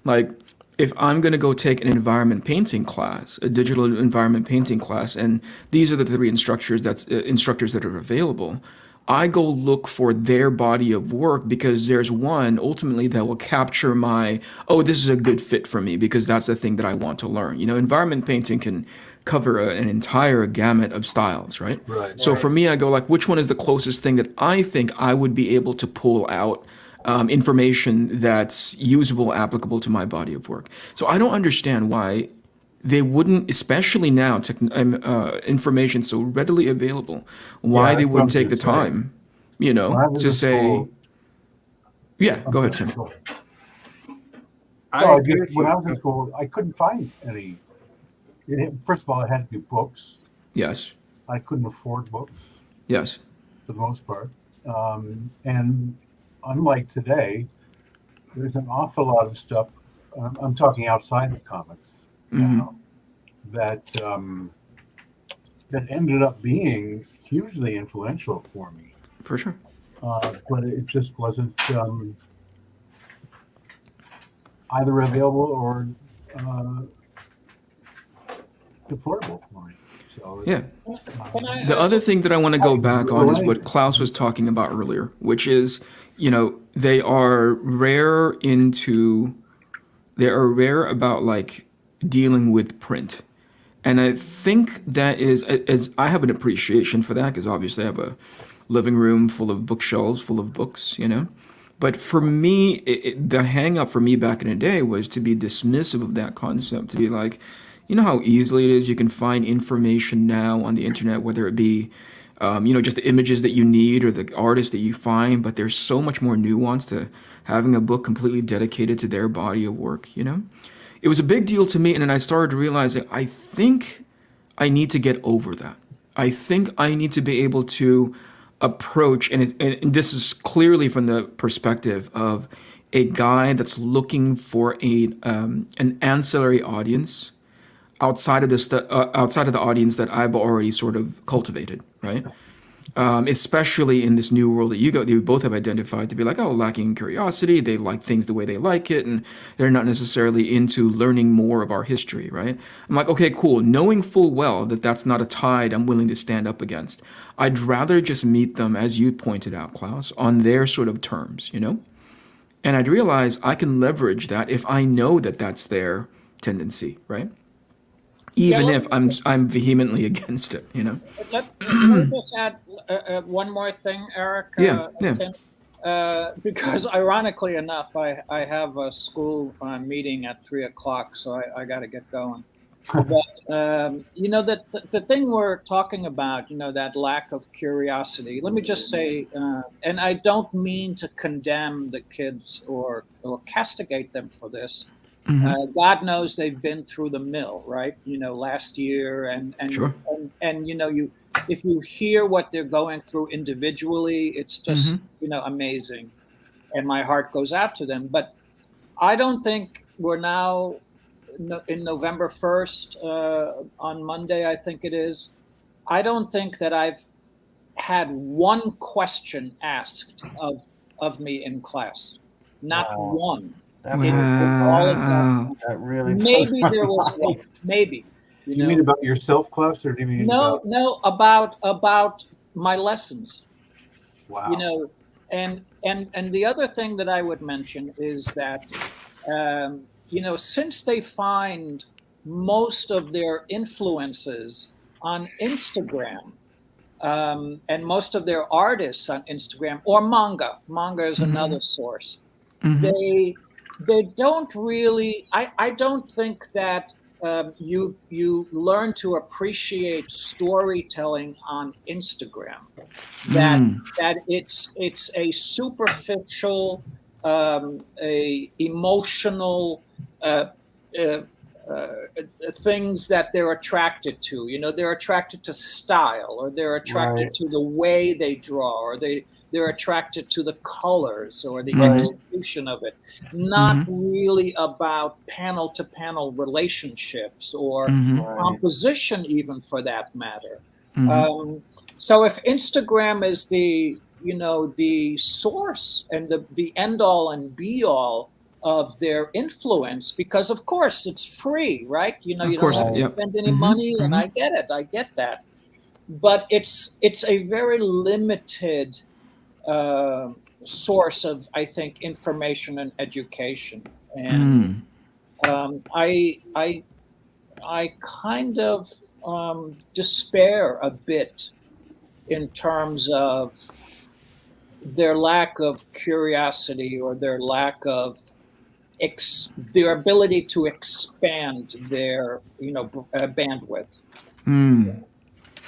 Like, if I'm going to go take an environment painting class, a digital environment painting class, and these are the three instructors that are available, I go look for their body of work because there's one ultimately that will capture this is a good fit for me because that's the thing that I want to learn. Environment painting can cover an entire gamut of styles, right? Right. So for me, I go like, which one is the closest thing that I think I would be able to pull out information that's usable, applicable to my body of work. So I don't understand why they wouldn't, especially now, information so readily available, why they wouldn't take the time, to say, yeah, go ahead, Tim. When I was in school, I couldn't find any. First of all, it had to be books. Yes. I couldn't afford books. Yes. For the most part. And unlike today, there's an awful lot of stuff. I'm talking outside the comics now, that ended up being hugely influential for me. For sure. But it just wasn't either available or affordable for me. So yeah. The other thing that I want to go back on is what Klaus was talking about earlier, which is, they are rare about like dealing with print. And I think that is, as I have an appreciation for that, because obviously I have a living room full of bookshelves, full of books, But for me, the hang up for me back in the day was to be dismissive of that concept, to be like, how easily it is you can find information now on the internet, whether it be, just the images that you need or the artists that you find, but there's so much more nuance to having a book completely dedicated to their body of work, It was a big deal to me, and then I started to realize that I think I need to get over that. I think I need to be able to approach, and this is clearly from the perspective of a guy that's looking for an ancillary audience outside of the audience that I've already sort of cultivated, right? Especially in this new world that you both have identified to be like, lacking curiosity. They like things the way they like it, and they're not necessarily into learning more of our history, right? I'm like, okay, cool. Knowing full well that that's not a tide I'm willing to stand up against. I'd rather just meet them, as you pointed out, Klaus, on their sort of terms, And I'd realize I can leverage that if I know that that's their tendency, right? Even if I'm vehemently against it, Let me just add one more thing, Eric. Yeah. Tim. Because ironically enough, I have a school meeting at 3:00, so I got to get going. But that the thing we're talking about, that lack of curiosity. Let me just say, and I don't mean to condemn the kids or castigate them for this. God knows they've been through the mill, right? Last year, and sure. and if you hear what they're going through individually, it's just amazing. and my heart goes out to them. But I don't think we're now in November 1st, on Monday, I think it is. I don't think that I've had one question asked of me in class. Not Wow. one. That In all of that Wow. time. That really Maybe blows there my was mind. one. Maybe. Do you mean about yourself, Klaus, or do you mean about? No, about my lessons. Wow. You know, and the other thing that I would mention is that you know, since they find most of their influences on Instagram, and most of their artists on Instagram or manga is another source. Mhm. They don't really. I don't think that you learn to appreciate storytelling on Instagram. That Mm. it's a superficial, a emotional. Uh, uh, uh, Things that they're attracted to. You know, they're attracted to style, or they're attracted Right. to the way they draw, or they're attracted to the colors or the Right. execution of it. Not really about panel to panel relationships or Right. composition, even for that matter. Mhm. So if Instagram is the the source and the end all and be all of their influence, because of course it's free, right? You know, Of you don't course. have to Right. Yep. spend any Mhm. money, and Mhm. I get that, but it's a very limited source of, I think, information and education, and Mm. I kind of despair a bit in terms of their lack of curiosity, or their lack of their ability to expand their bandwidth. Mm.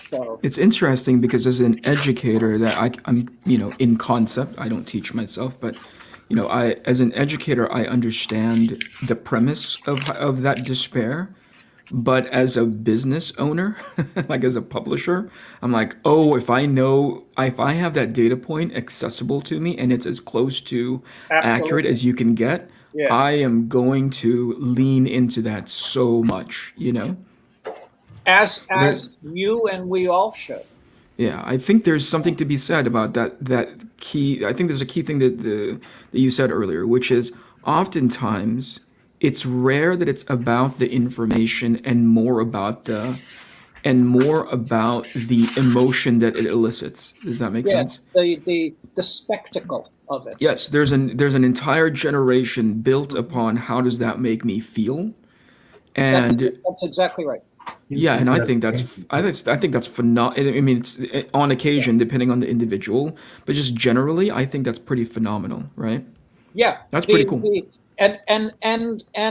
So It's interesting because as an educator, that I'm, in concept, I don't teach myself, but as an educator, I understand the premise of that despair. But as a business owner, like as a publisher, I'm like, oh, if I have that data point accessible to me and it's as close to accurate absolutely, as you can get, yeah. I am going to lean into that so much. There, As you and we all should. yeah, I think there's something to be said about that key. I think there's a key thing that you said earlier, which is oftentimes it's rare that it's about the information and more about the emotion that it elicits. Does that make Yeah, sense? the spectacle of it. Yes, there's an entire generation built upon how does that make me feel, That's and that's exactly right. yeah, and I think Yeah. I think that's phenomenal. I mean, it's on Yeah. occasion depending on the individual, but just generally, I think that's pretty phenomenal, right? Yeah, That's pretty cool. and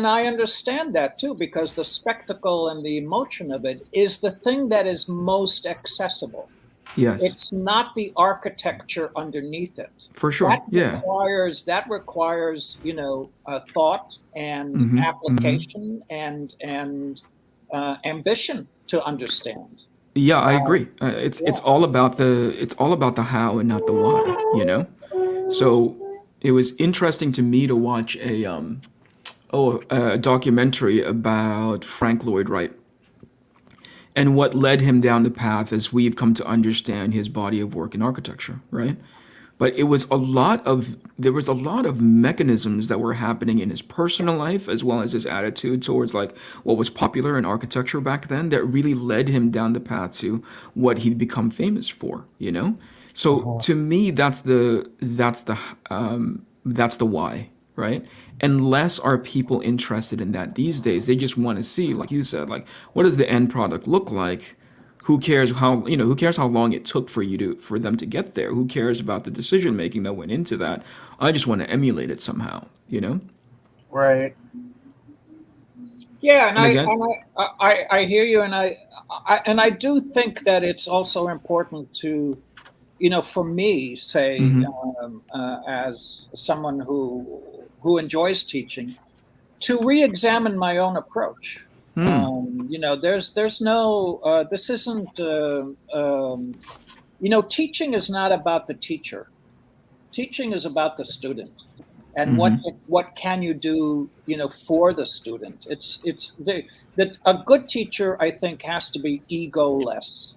I understand that too, because the spectacle and the emotion of it is the thing that is most accessible. Yes, It's not the architecture underneath it. for sure. Yeah. That requires thought and application and ambition to understand. Yeah, I Uh, agree. It's yeah, all about the how and not the why. So it was interesting to me to watch a documentary about Frank Lloyd Wright and what led him down the path as we've come to understand his body of work in architecture, right? But there was a lot of mechanisms that were happening in his personal life as well as his attitude towards like what was popular in architecture back then that really led him down the path to what he'd become famous for. So to me, that's the why, right? And less are people interested in that these days. They just want to see, like you said, like what does the end product look like? Who cares how long it took for them to get there? Who cares about the decision making that went into that? I just want to emulate it somehow. Right. yeah, and And again, I hear you, and I do think that it's also important to, for me, say, as someone who enjoys teaching, to re-examine my own approach. There's no. This isn't. Teaching is not about the teacher. teaching is about the student, and what can you do, for the student. That a good teacher, I think, has to be egoless.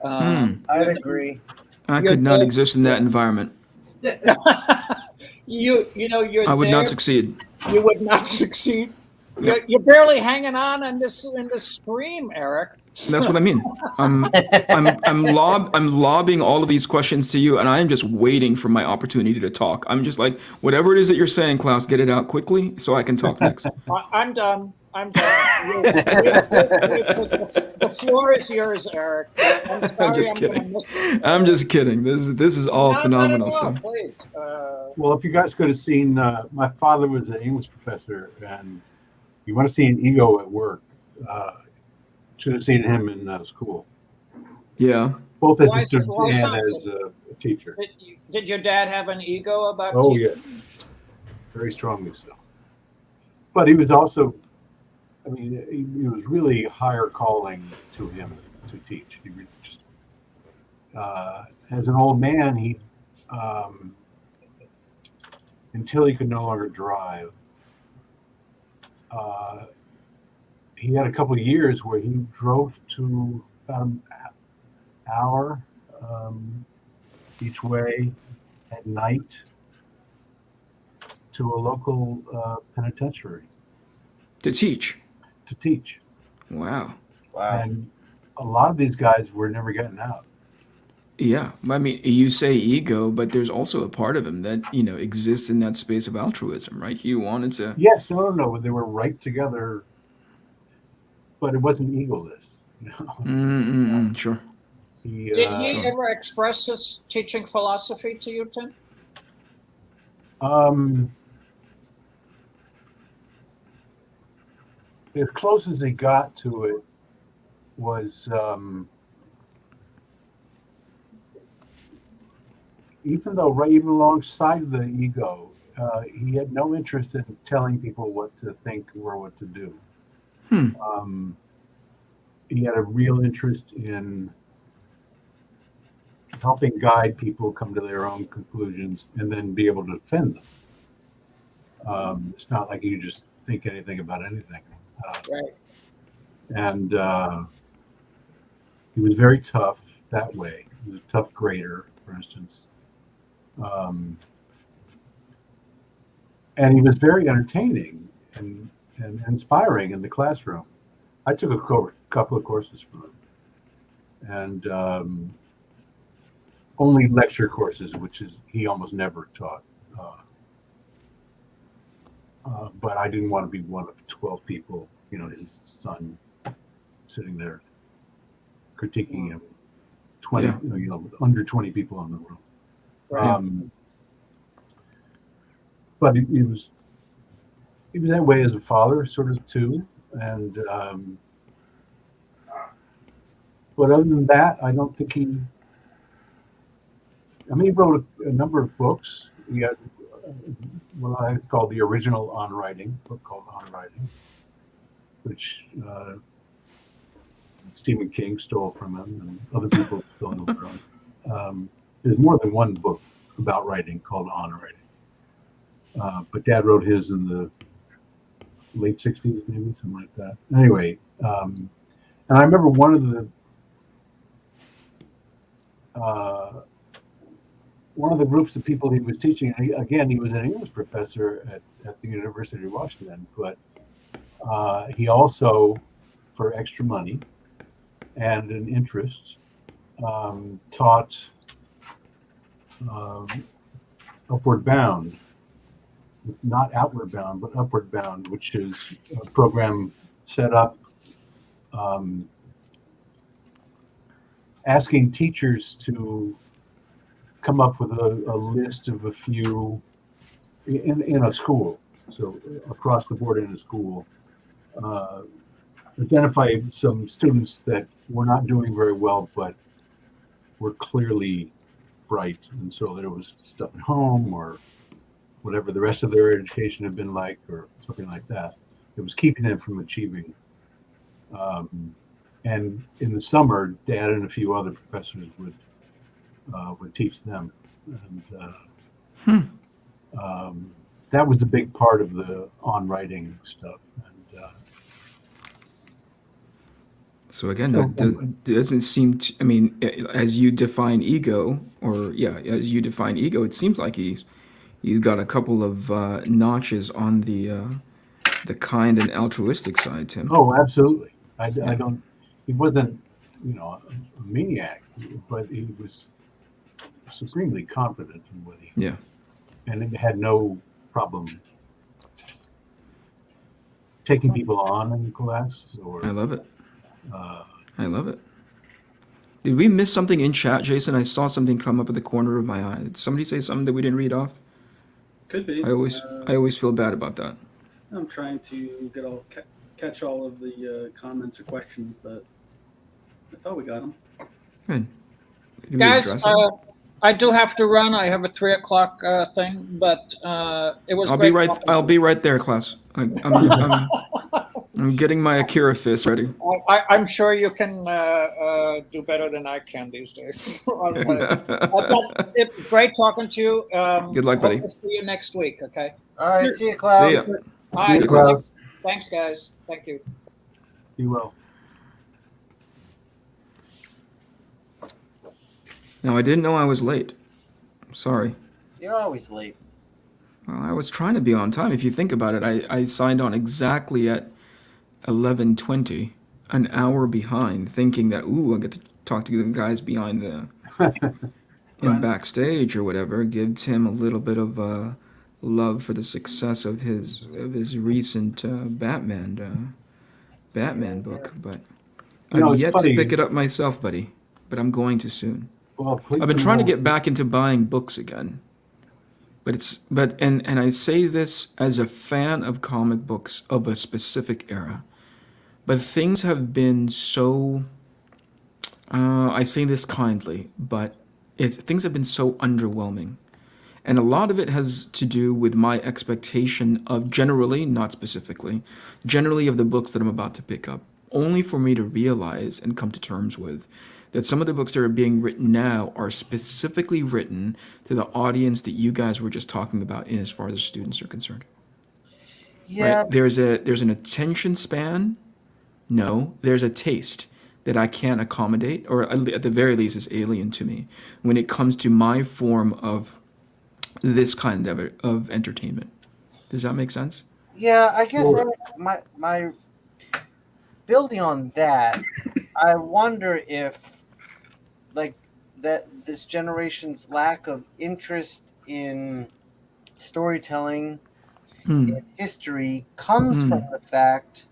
I'd agree. I You're could not exist in that environment. you're I would there. not succeed. You would not succeed. You're barely hanging on in this stream, Eric. That's what I mean. I'm lobbing all of these questions to you, and I am just waiting for my opportunity to talk. I'm just like, whatever it is that you're saying, Klaus, get it out quickly so I can talk next. I'm done. The floor is yours, Eric. I'm sorry. I'm just kidding. I'm just kidding. This is all phenomenal stuff. Please. Well, if you guys could have seen, my father was an English professor, and you want to see an ego at work, should have seen him in school. Yeah. Both as a student and as a teacher. Did your dad have an ego about Oh, teaching? yeah. Very strongly so. But he was also, I mean, he was really higher calling to him to teach. He just, as an old man, he, until he could no longer drive, he had a couple of years where he drove to about an hour each way at night to a local penitentiary To teach. to teach. Wow. And a lot of these guys were never getting out. Yeah. I mean, you say ego, but there's also a part of him that, exists in that space of altruism, right? He wanted to. Yes, no, they were right together, but it wasn't egoless. Sure. Did he ever express his teaching philosophy to you, Tim? As close as he got to it was even alongside of the ego, he had no interest in telling people what to think or what to do. He had a real interest in helping guide people come to their own conclusions and then be able to defend them. It's not like you just think anything about anything. Right. And he was very tough that way. He was a tough grader, for instance. And he was very entertaining and inspiring in the classroom. I took a couple of courses from him. And only lecture courses, which is he almost never taught. But I didn't want to be one of 12 people, his son sitting there critiquing him. 20, with under 20 people in the room. Right. But he was that way as a father, sort of too. And but other than that, I don't think he wrote a number of books. He had what I call the original On Writing, book called On Writing, which Stephen King stole from him and other people stole him from. There's more than one book about writing called On Writing. But Dad wrote his in the late 60s, maybe, something like that. Anyway, and I remember one of the groups of people he was teaching, again, he was an English professor at the University of Washington, but he also, for extra money and an interest, taught Upward Bound, not Outward Bound, but Upward Bound, which is a program set up asking teachers to come up with a list of a few in a school, so across the board in a school, identify some students that were not doing very well, but were clearly bright, and so there was stuff at home or whatever the rest of their education had been like, or something like that. It was keeping them from achieving. And in the summer, Dad and a few other professors would teach them. And That was a big part of the on writing stuff. And So again, So, that doesn't seem to, I mean, as you define ego, or yeah, as you define ego, it seems like he's got a couple of notches on the kind and altruistic side, Tim. oh, absolutely. I Yeah. don't. He wasn't, a maniac, but he was supremely confident in what he, Yeah. and he had no problem taking people on in class or. I love it. Uh, I love it. Did we miss something in chat, Jason? I saw something come up at the corner of my eye. Did somebody say something that we didn't read off? Could be. I always feel bad about that. I'm trying to catch all of the comments or questions, but I thought we got them. Good. Did we Guys, address it? I do have to run. I have a 3:00 thing, but it was. I'll great be right. talking I'll to be right there, Klaus. I'm getting my Akira fist ready. you. I'm sure you can do better than I can these days. But it's great talking to you. Good luck, buddy. Hope to see you next week. Okay. All right, see you, Klaus. See ya. All right. you, Klaus. Thanks, guys. Thank you. Be well. Now I didn't know I was late. Sorry. You're always late. Well, I was trying to be on time. If you think about it, I signed on exactly at 11:20, an hour behind, thinking that I get to talk to the guys behind the in backstage or whatever. Give Tim a little bit of love for the success of his recent Batman book, but I've It's yet funny. to pick it up myself, buddy. But I'm going to soon. Well, please I've been trying to know- get back into buying books again. But I say this as a fan of comic books of a specific era. But things have been so I say this kindly, but things have been so underwhelming. And a lot of it has to do with my expectation of generally, not specifically, generally of the books that I'm about to pick up, only for me to realize and come to terms with that some of the books that are being written now are specifically written to the audience that you guys were just talking about in as far as students are concerned. Yeah, Right? There's an attention span. No, there's a taste that I can't accommodate, or at the very least is alien to me when it comes to my form of this kind of entertainment. Does that make sense? yeah. I guess Well- my building on that, I wonder if like that this generation's lack of interest in storytelling and history comes from the fact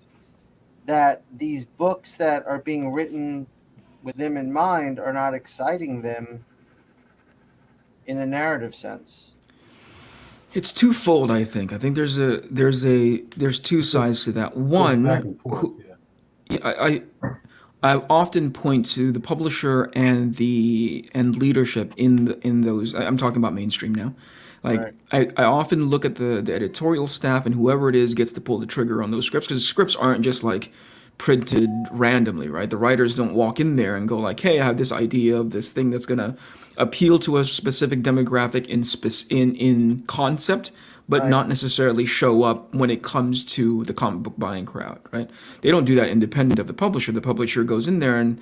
that these books that are being written with them in mind are not exciting them in a narrative sense. It's twofold, I think. I think there's two sides to that. One, back and forth, yeah. I often point to the publisher and leadership in those. I'm talking about mainstream now. Like Right. I often look at the editorial staff and whoever it is gets to pull the trigger on those scripts, because scripts aren't just like printed randomly, right? The writers don't walk in there and go like, "Hey, I have this idea of this thing that's gonna appeal to a specific demographic in concept, but Right. not necessarily show up when it comes to the comic book buying crowd," right? They don't do that independent of the publisher. The publisher goes in there and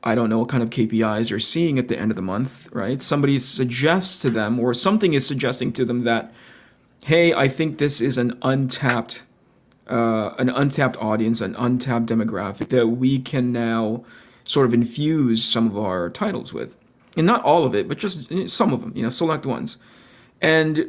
I don't know what kind of KPIs they're seeing at the end of the month, right? Somebody suggests to them, or something is suggesting to them that, hey, I think this is an untapped audience, an untapped demographic that we can now sort of infuse some of our titles with, and not all of it, but just some of them, select ones, and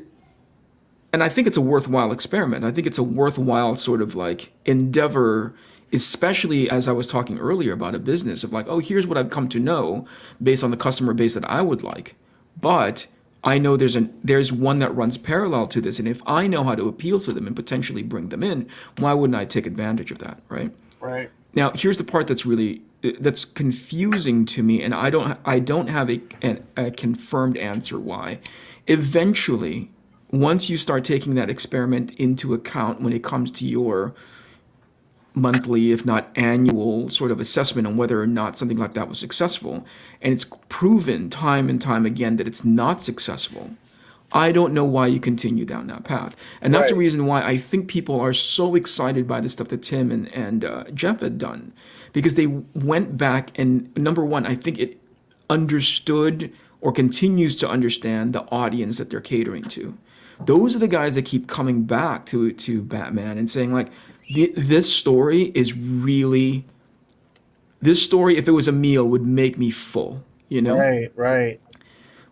I think it's a worthwhile experiment. I think it's a worthwhile sort of like endeavor, especially as I was talking earlier about a business of like, oh, here's what I've come to know based on the customer base that I would like. But I know there's one that runs parallel to this. And if I know how to appeal to them and potentially bring them in, why wouldn't I take advantage of that, right? Right. Now, here's the part that's confusing to me, and I don't have a confirmed answer why. Eventually, once you start taking that experiment into account when it comes to your monthly, if not annual, sort of assessment on whether or not something like that was successful, and it's proven time and time again that it's not successful, I don't know why you continue down that path. And that's the Right. reason why I think people are so excited by the stuff that Tim and Jeff had done, because they went back and, number one, I think it understood or continues to understand the audience that they're catering to. Those are the guys that keep coming back to Batman and saying like, this story is really, this story, if it was a meal, would make me full, you know? Right. Right.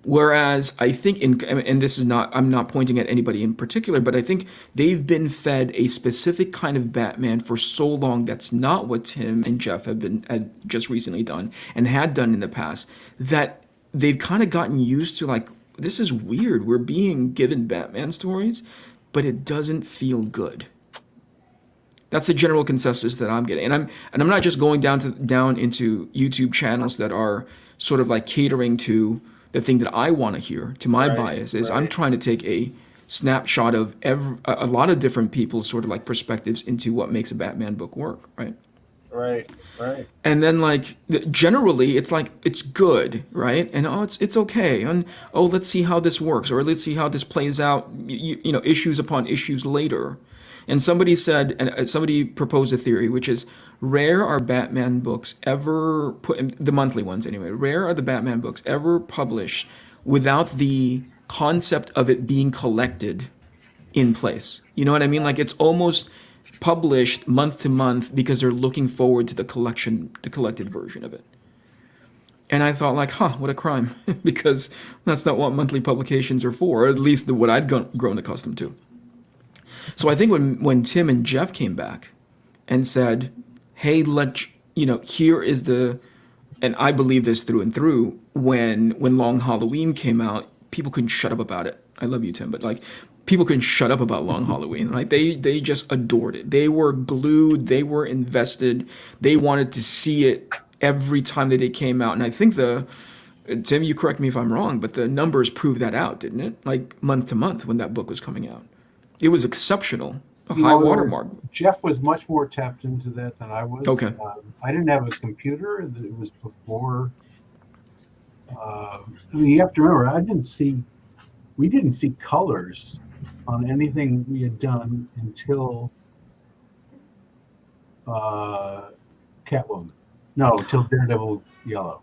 Whereas I think and this is not, I'm not pointing at anybody in particular, but I think they've been fed a specific kind of Batman for so long that's not what Tim and Jeff had just recently done and had done in the past, that they've kind of gotten used to like, this is weird. We're being given Batman stories, but it doesn't feel good. That's the general consensus that I'm getting, and I'm not just going down into YouTube channels that are sort of like catering to the thing that I want to hear, to my Right, biases. I'm right. trying to take a snapshot of a lot of different people's sort of like perspectives into what makes a Batman book work, right? Right. Right. And then like generally it's like it's good, right? And oh, it's okay, and oh, let's see how this works, or let's see how this plays out, you know, issues upon issues later. And somebody said, and somebody proposed a theory, which is rare are Batman books ever put, the monthly ones anyway, rare are the Batman books ever published without the concept of it being collected in place. You know what I mean? Like it's almost published month to month because they're looking forward to the collected version of it. And I thought like, what a crime, because that's not what monthly publications are for, or at least what I'd grown accustomed to. So I think when Tim and Jeff came back and said, hey, here is and I believe this through and through, when Long Halloween came out, people couldn't shut up about it. I love you, Tim, but like people couldn't shut up about Long Halloween. Like they just adored it. They were glued, they were invested, they wanted to see it every time that it came out. And I think Tim, you correct me if I'm wrong, but the numbers proved that out, didn't it? Like month to month when that book was coming out. It was exceptional, a high watermark. Jeff was much more tapped into that than I was. Okay. I didn't have a computer. It was before. I mean, you have to remember, we didn't see colors on anything we had done until Catwoman. No, until Daredevil Yellow.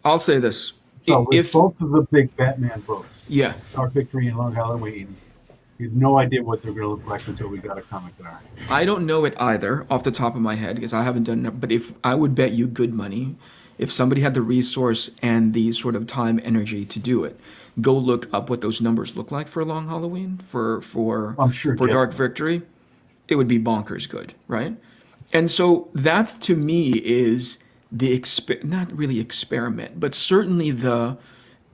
I'll say this. So with both of the big Batman books, yeah, Dark Victory and Long Halloween, you had no idea what they're going to look like until we got a comic there. I don't know it either off the top of my head because I haven't done it. But if I would bet you good money, if somebody had the resource and the sort of time, energy to do it, go look up what those numbers look like for Long Halloween, for I'm sure for Jeff Dark would. Victory. It would be bonkers good, right? And so that to me is the not really experiment, but certainly the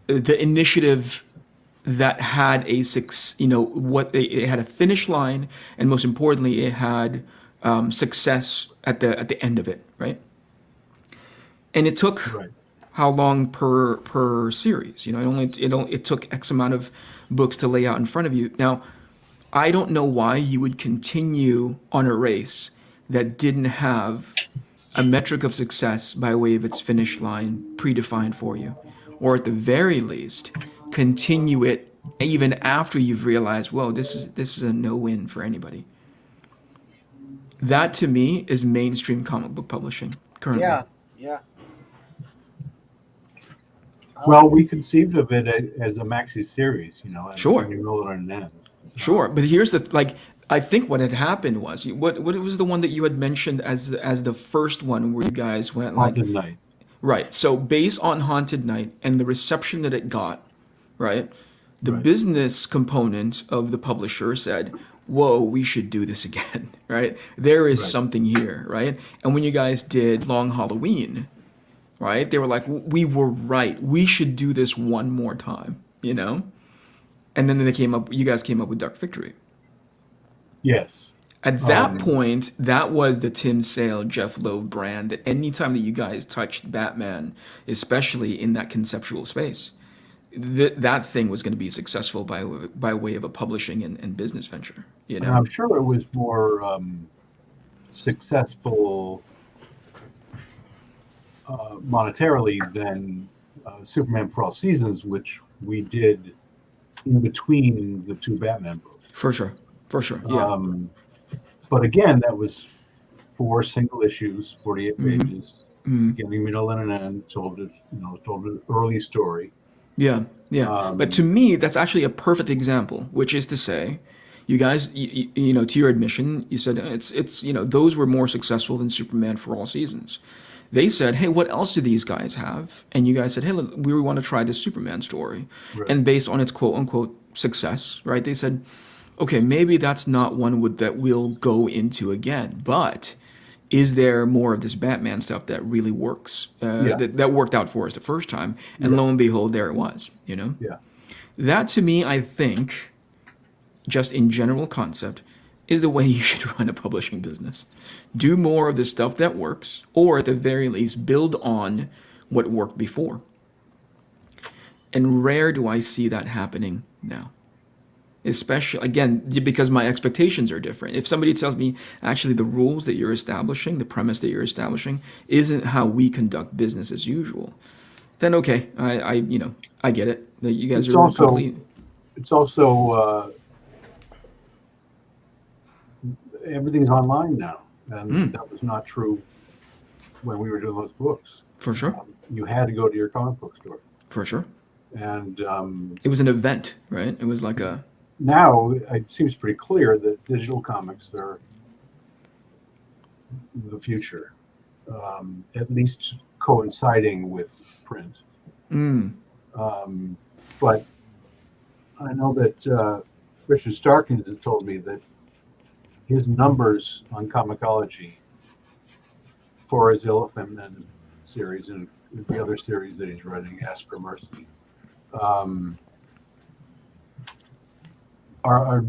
initiative that had a it had a finish line, and most importantly, it had success at the end of it, right? And it took Right. how long per series? You know, it took X amount of books to lay out in front of you. Now, I don't know why you would continue on a race that didn't have a metric of success by way of its finish line predefined for you, or at the very least, continue it even after you've realized, whoa, this is a no-win for anybody. That to me is mainstream comic book publishing currently. Yeah. Well, we conceived of it as a maxi series, you know. And Sure. you roll it on an end. Sure, but here's I think what had happened was what was the one that you had mentioned as the first one where you guys went like Haunted Night. right. So based on Haunted Night and the reception that it got, right? The Right. business component of the publisher said, "Whoa, we should do this again." Right? There is Right. something here, right? And when you guys did Long Halloween, right? They were like, "We were right. We should do this one more time," you know? And then you guys came up with Dark Victory. Yes. At that point, that was the Tim Sale, Jeff Loeb brand that anytime that you guys touched Batman, especially in that conceptual space, that thing was going to be successful by way of a publishing and business venture. You And know, I'm sure it was more successful monetarily than Superman for All Seasons, which we did in between the two Batman books. For sure. Yeah. But again, that was 4 single issues, 48 Mhm. pages, beginning, middle, and an end. Told an early story. Yeah. But to me, that's actually a perfect example, which is to say, you guys, to your admission, you said it's those were more successful than Superman for All Seasons. They said, hey, what else do these guys have? And you guys said, hey, look, we want to try this Superman story. Right. And based on its quote unquote success, right? They said, okay, maybe that's not one that we'll go into again, but is there more of this Batman stuff that really works? That worked out for us the first time, and lo and behold, there it was. Yeah. That to me, I think, just in general concept, is the way you should run a publishing business. Do more of the stuff that works, or at the very least, build on what worked before. And rare do I see that happening now. Especially, again, because my expectations are different. If somebody tells me, actually, the rules that you're establishing, the premise that you're establishing, isn't how we conduct business as usual, then okay, I get it. That you guys It's are also- complete. It's also everything's online now, and that was not true when we were doing those books. For sure. You had to go to your comic book store, For sure. and It was an event, right? It was like a... now it seems pretty clear that digital comics are the future, at least coinciding with print. But I know that Richard Starkins has told me that his numbers on Comixology for his Illithimnon series and the other series that he's writing, Ask for Mercy, are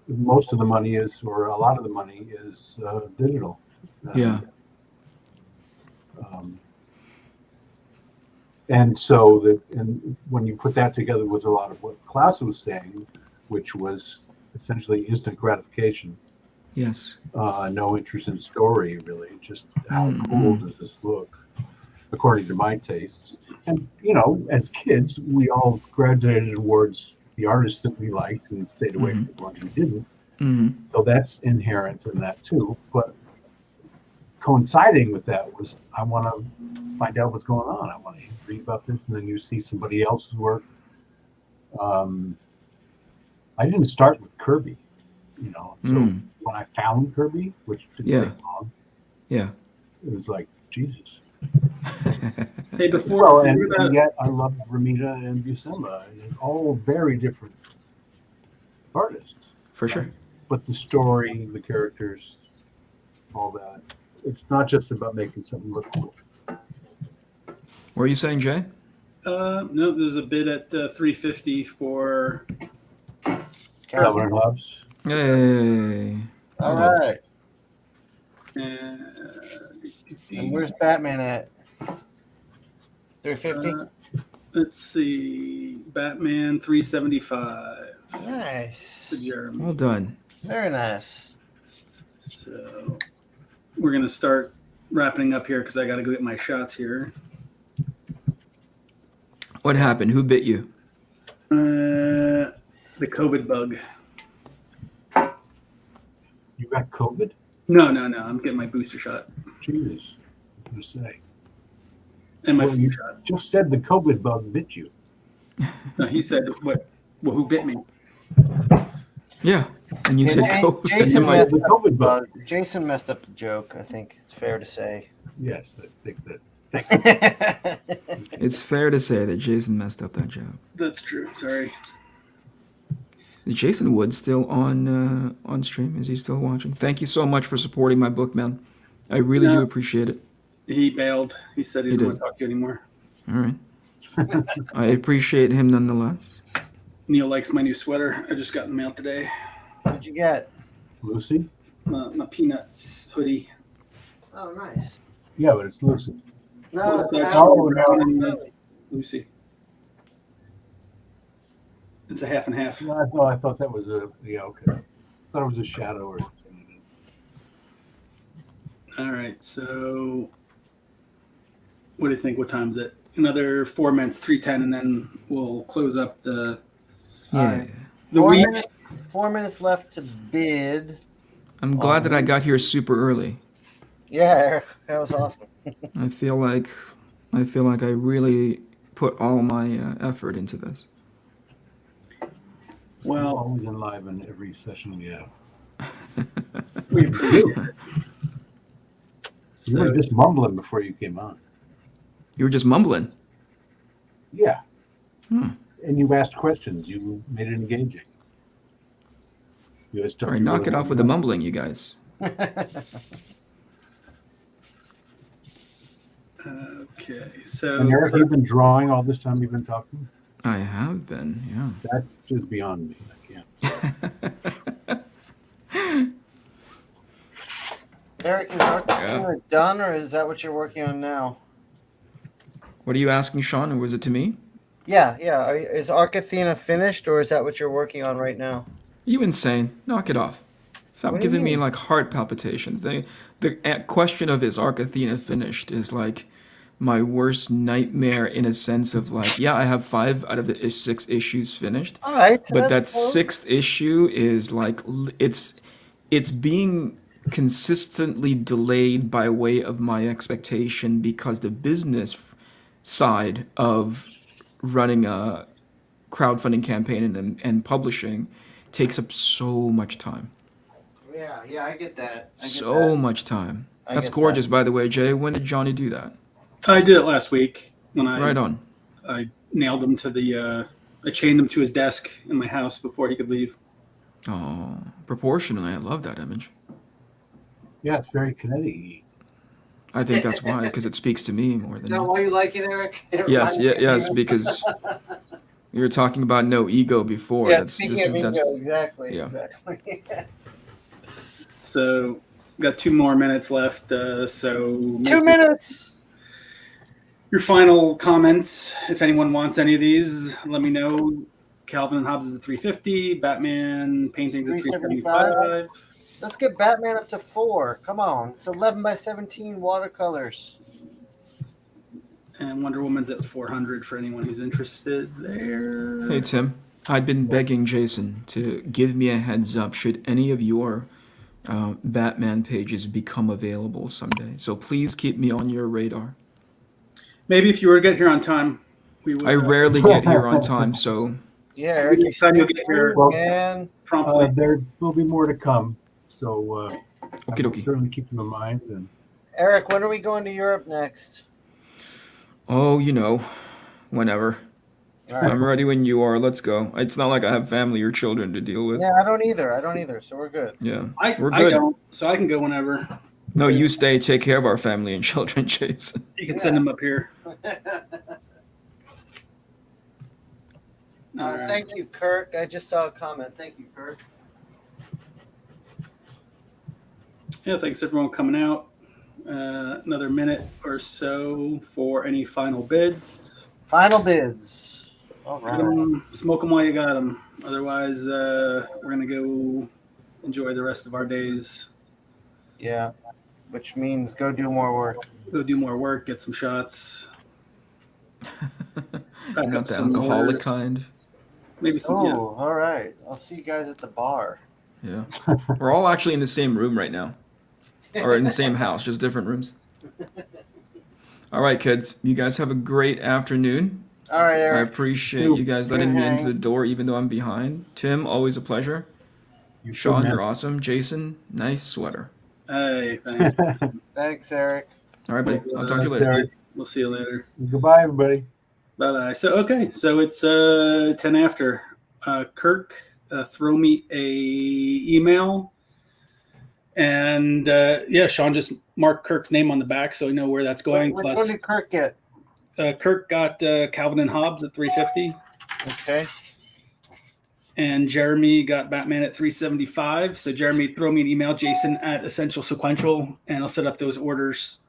most of the money is, or a lot of the money is digital. Yeah. And so and when you put that together with a lot of what Klaus was saying, which was essentially instant gratification, Yes. no interest in story, really, just how cool does this look, according to my tastes. And as kids, we all gravitated towards the artists that we liked and stayed away from the ones we didn't. So that's inherent in that too. But coinciding with that was, I want to find out what's going on. I want to read about this, and then you see somebody else's work. I didn't start with Kirby, so when I found Kirby, which didn't take long, Yeah. it was like, Jesus. Hey, before And yet I love Ramita and Buscema, and all very different artists. For sure. But the story, the characters, all that. It's not just about making something look cool. What are you saying, Jay? No, there's a bid at $350 for. Calvin and Hobbes. Hey. All right. And where's Batman at? 350. let's see, Batman 375. Nice. Jeremy. Well done. Very nice. So we're gonna start wrapping up here because I got to go get my shots here. What happened? Who bit you? The COVID bug. You got COVID? No. I'm getting my booster shot Jesus. I was going to say. and my Well, flu you shot. just said the COVID bug bit you. No, he said, "What? Well, who bit me?" Yeah. And you said Hey, go. Jason Might- messed the up COVID bug. Jason messed up the joke. I think it's fair to say. Yes, I think that. It's fair to say that Jason messed up that job. That's true. Sorry. Is Jason Wood still on stream? Is he still watching? Thank you so much for supporting my book, man. I really do appreciate it. He bailed. He said he didn't want to talk to you anymore. All right. I appreciate him nonetheless. Neil likes my new sweater. I just got in the mail today. What'd you get? Lucy? My Peanuts hoodie. Oh, nice. Yeah, but it's Lucy. No, It's it's actually not. brown and Lucy. It's a half and half. No, I thought that was okay. I thought it was a shadow or something. All right. So, what do you think? What time is it? Another 4 minutes, 3:10, and then we'll close up the All Yeah. right. The 4 week. minutes. 4 minutes left to bid. I'm glad that I got here super early. Yeah, Eric, that was awesome. I feel like I really put all my effort into this. We'll Well, always enliven every session we have. we appreciate it. You were So, just mumbling before you came on. You were just mumbling. Yeah. Hmm. And you asked questions. You made it engaging. You had stuff All right, you knock really it off wanted with to the know. mumbling, you guys. okay. So, And Eric, you've been drawing all this time you've been talking? I have been, yeah. That's just beyond me. I can't. Eric, is Arcana done, or is that what you're working on now? What are you asking, Shawn, or was it to me? Yeah. Is Arcathena finished, or is that what you're working on right now? You insane. Knock it off. Stop What do you giving me mean? like heart palpitations. The question of is Arc Athena finished is like my worst nightmare in a sense of like, yeah, I have 5 out of the 6 issues finished, All right, so but that that's cool. 6th issue is like it's being consistently delayed by way of my expectation because the business side of running a crowdfunding campaign and publishing takes up so much time. Yeah, I get that. So much time. I That's get gorgeous, by the way, Jay. When did Johnny do that? I did it last week when Right on. I nailed him to the. I chained him to his desk in my house before he could leave. Oh, proportionally, I love that image. Yeah, it's very Canete. I think that's why, because it speaks to me more Is than that you. why you like it, Eric? It Yes, reminds me of yes, you. because you were talking about no ego before. Yeah, speaking of ego, exactly. yeah. Exactly. So, got 2 more minutes left. So 2 minutes. Your final comments, if anyone wants any of these, let me know. Calvin and Hobbes is at 350. Batman paintings at 375. Let's get Batman up to 4. Come on. It's 11 by 17 watercolors. And Wonder Woman's at 400 for anyone who's interested there. Hey, Tim. I'd been begging Jason to give me a heads up should any of your Batman pages become available someday. So please keep me on your radar. Maybe if you were to get here on time, we would. I rarely get here on time, so Yeah, Eric, next time you'll get here man. promptly. There will be more to come. So I okie will dokie. certainly keep them in mind. And Eric, when are we going to Europe next? Oh, whenever. All right. I'm ready when you are. Let's go. It's not like I have family or children to deal with. Yeah, I don't either. So we're good. Yeah, I we're good. don't, so I can go whenever. No, you stay. Take care of our family and children, Jason. You can send them up here. All right. Thank you, Kirk. I just saw a comment. Thank you, Kirk. Yeah, thanks everyone coming out. Another minute or so for any final bids. Final bids. All right. Smoke them while you got them. Otherwise, we're going to go enjoy the rest of our days. Yeah, which means go do more work. Go do more work, get some shots. Pack Not up the some alcoholic more. kind. Maybe some. Oh, Yeah. all right. I'll see you guys at the bar. Yeah. We're all actually in the same room right now. Or in the same house, just different rooms. All right, kids. You guys have a great afternoon. All right, I Eric. appreciate you guys letting me into the door even though I'm behind. Tim, always a pleasure. you Sean, too, you're man. awesome. Jason, nice sweater. Hey, thanks. Thanks, Eric. All right, buddy. I'll talk to you Thanks, later. Eric. We'll see you later. Goodbye, everybody. Bye-bye. So it's 10 after. Kirk, throw me a email. And Sean just marked Kirk's name on the back so I know where that's going. Which one did Kirk get? Kirk got Calvin and Hobbes at 350. Okay. And Jeremy got Batman at 375. So Jeremy, throw me an email, Jason at Essential Sequential, and I'll set up those orders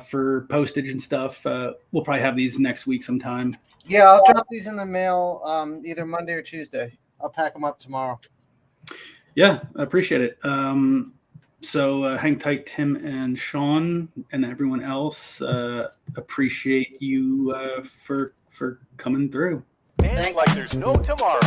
for postage and stuff. We'll probably have these next week sometime. Yeah, I'll drop these in the mail either Monday or Tuesday. I'll pack them up tomorrow. Yeah, I appreciate it. So hang tight, Tim and Shawn and everyone else. Appreciate you for coming through. Dance like there's no tomorrow.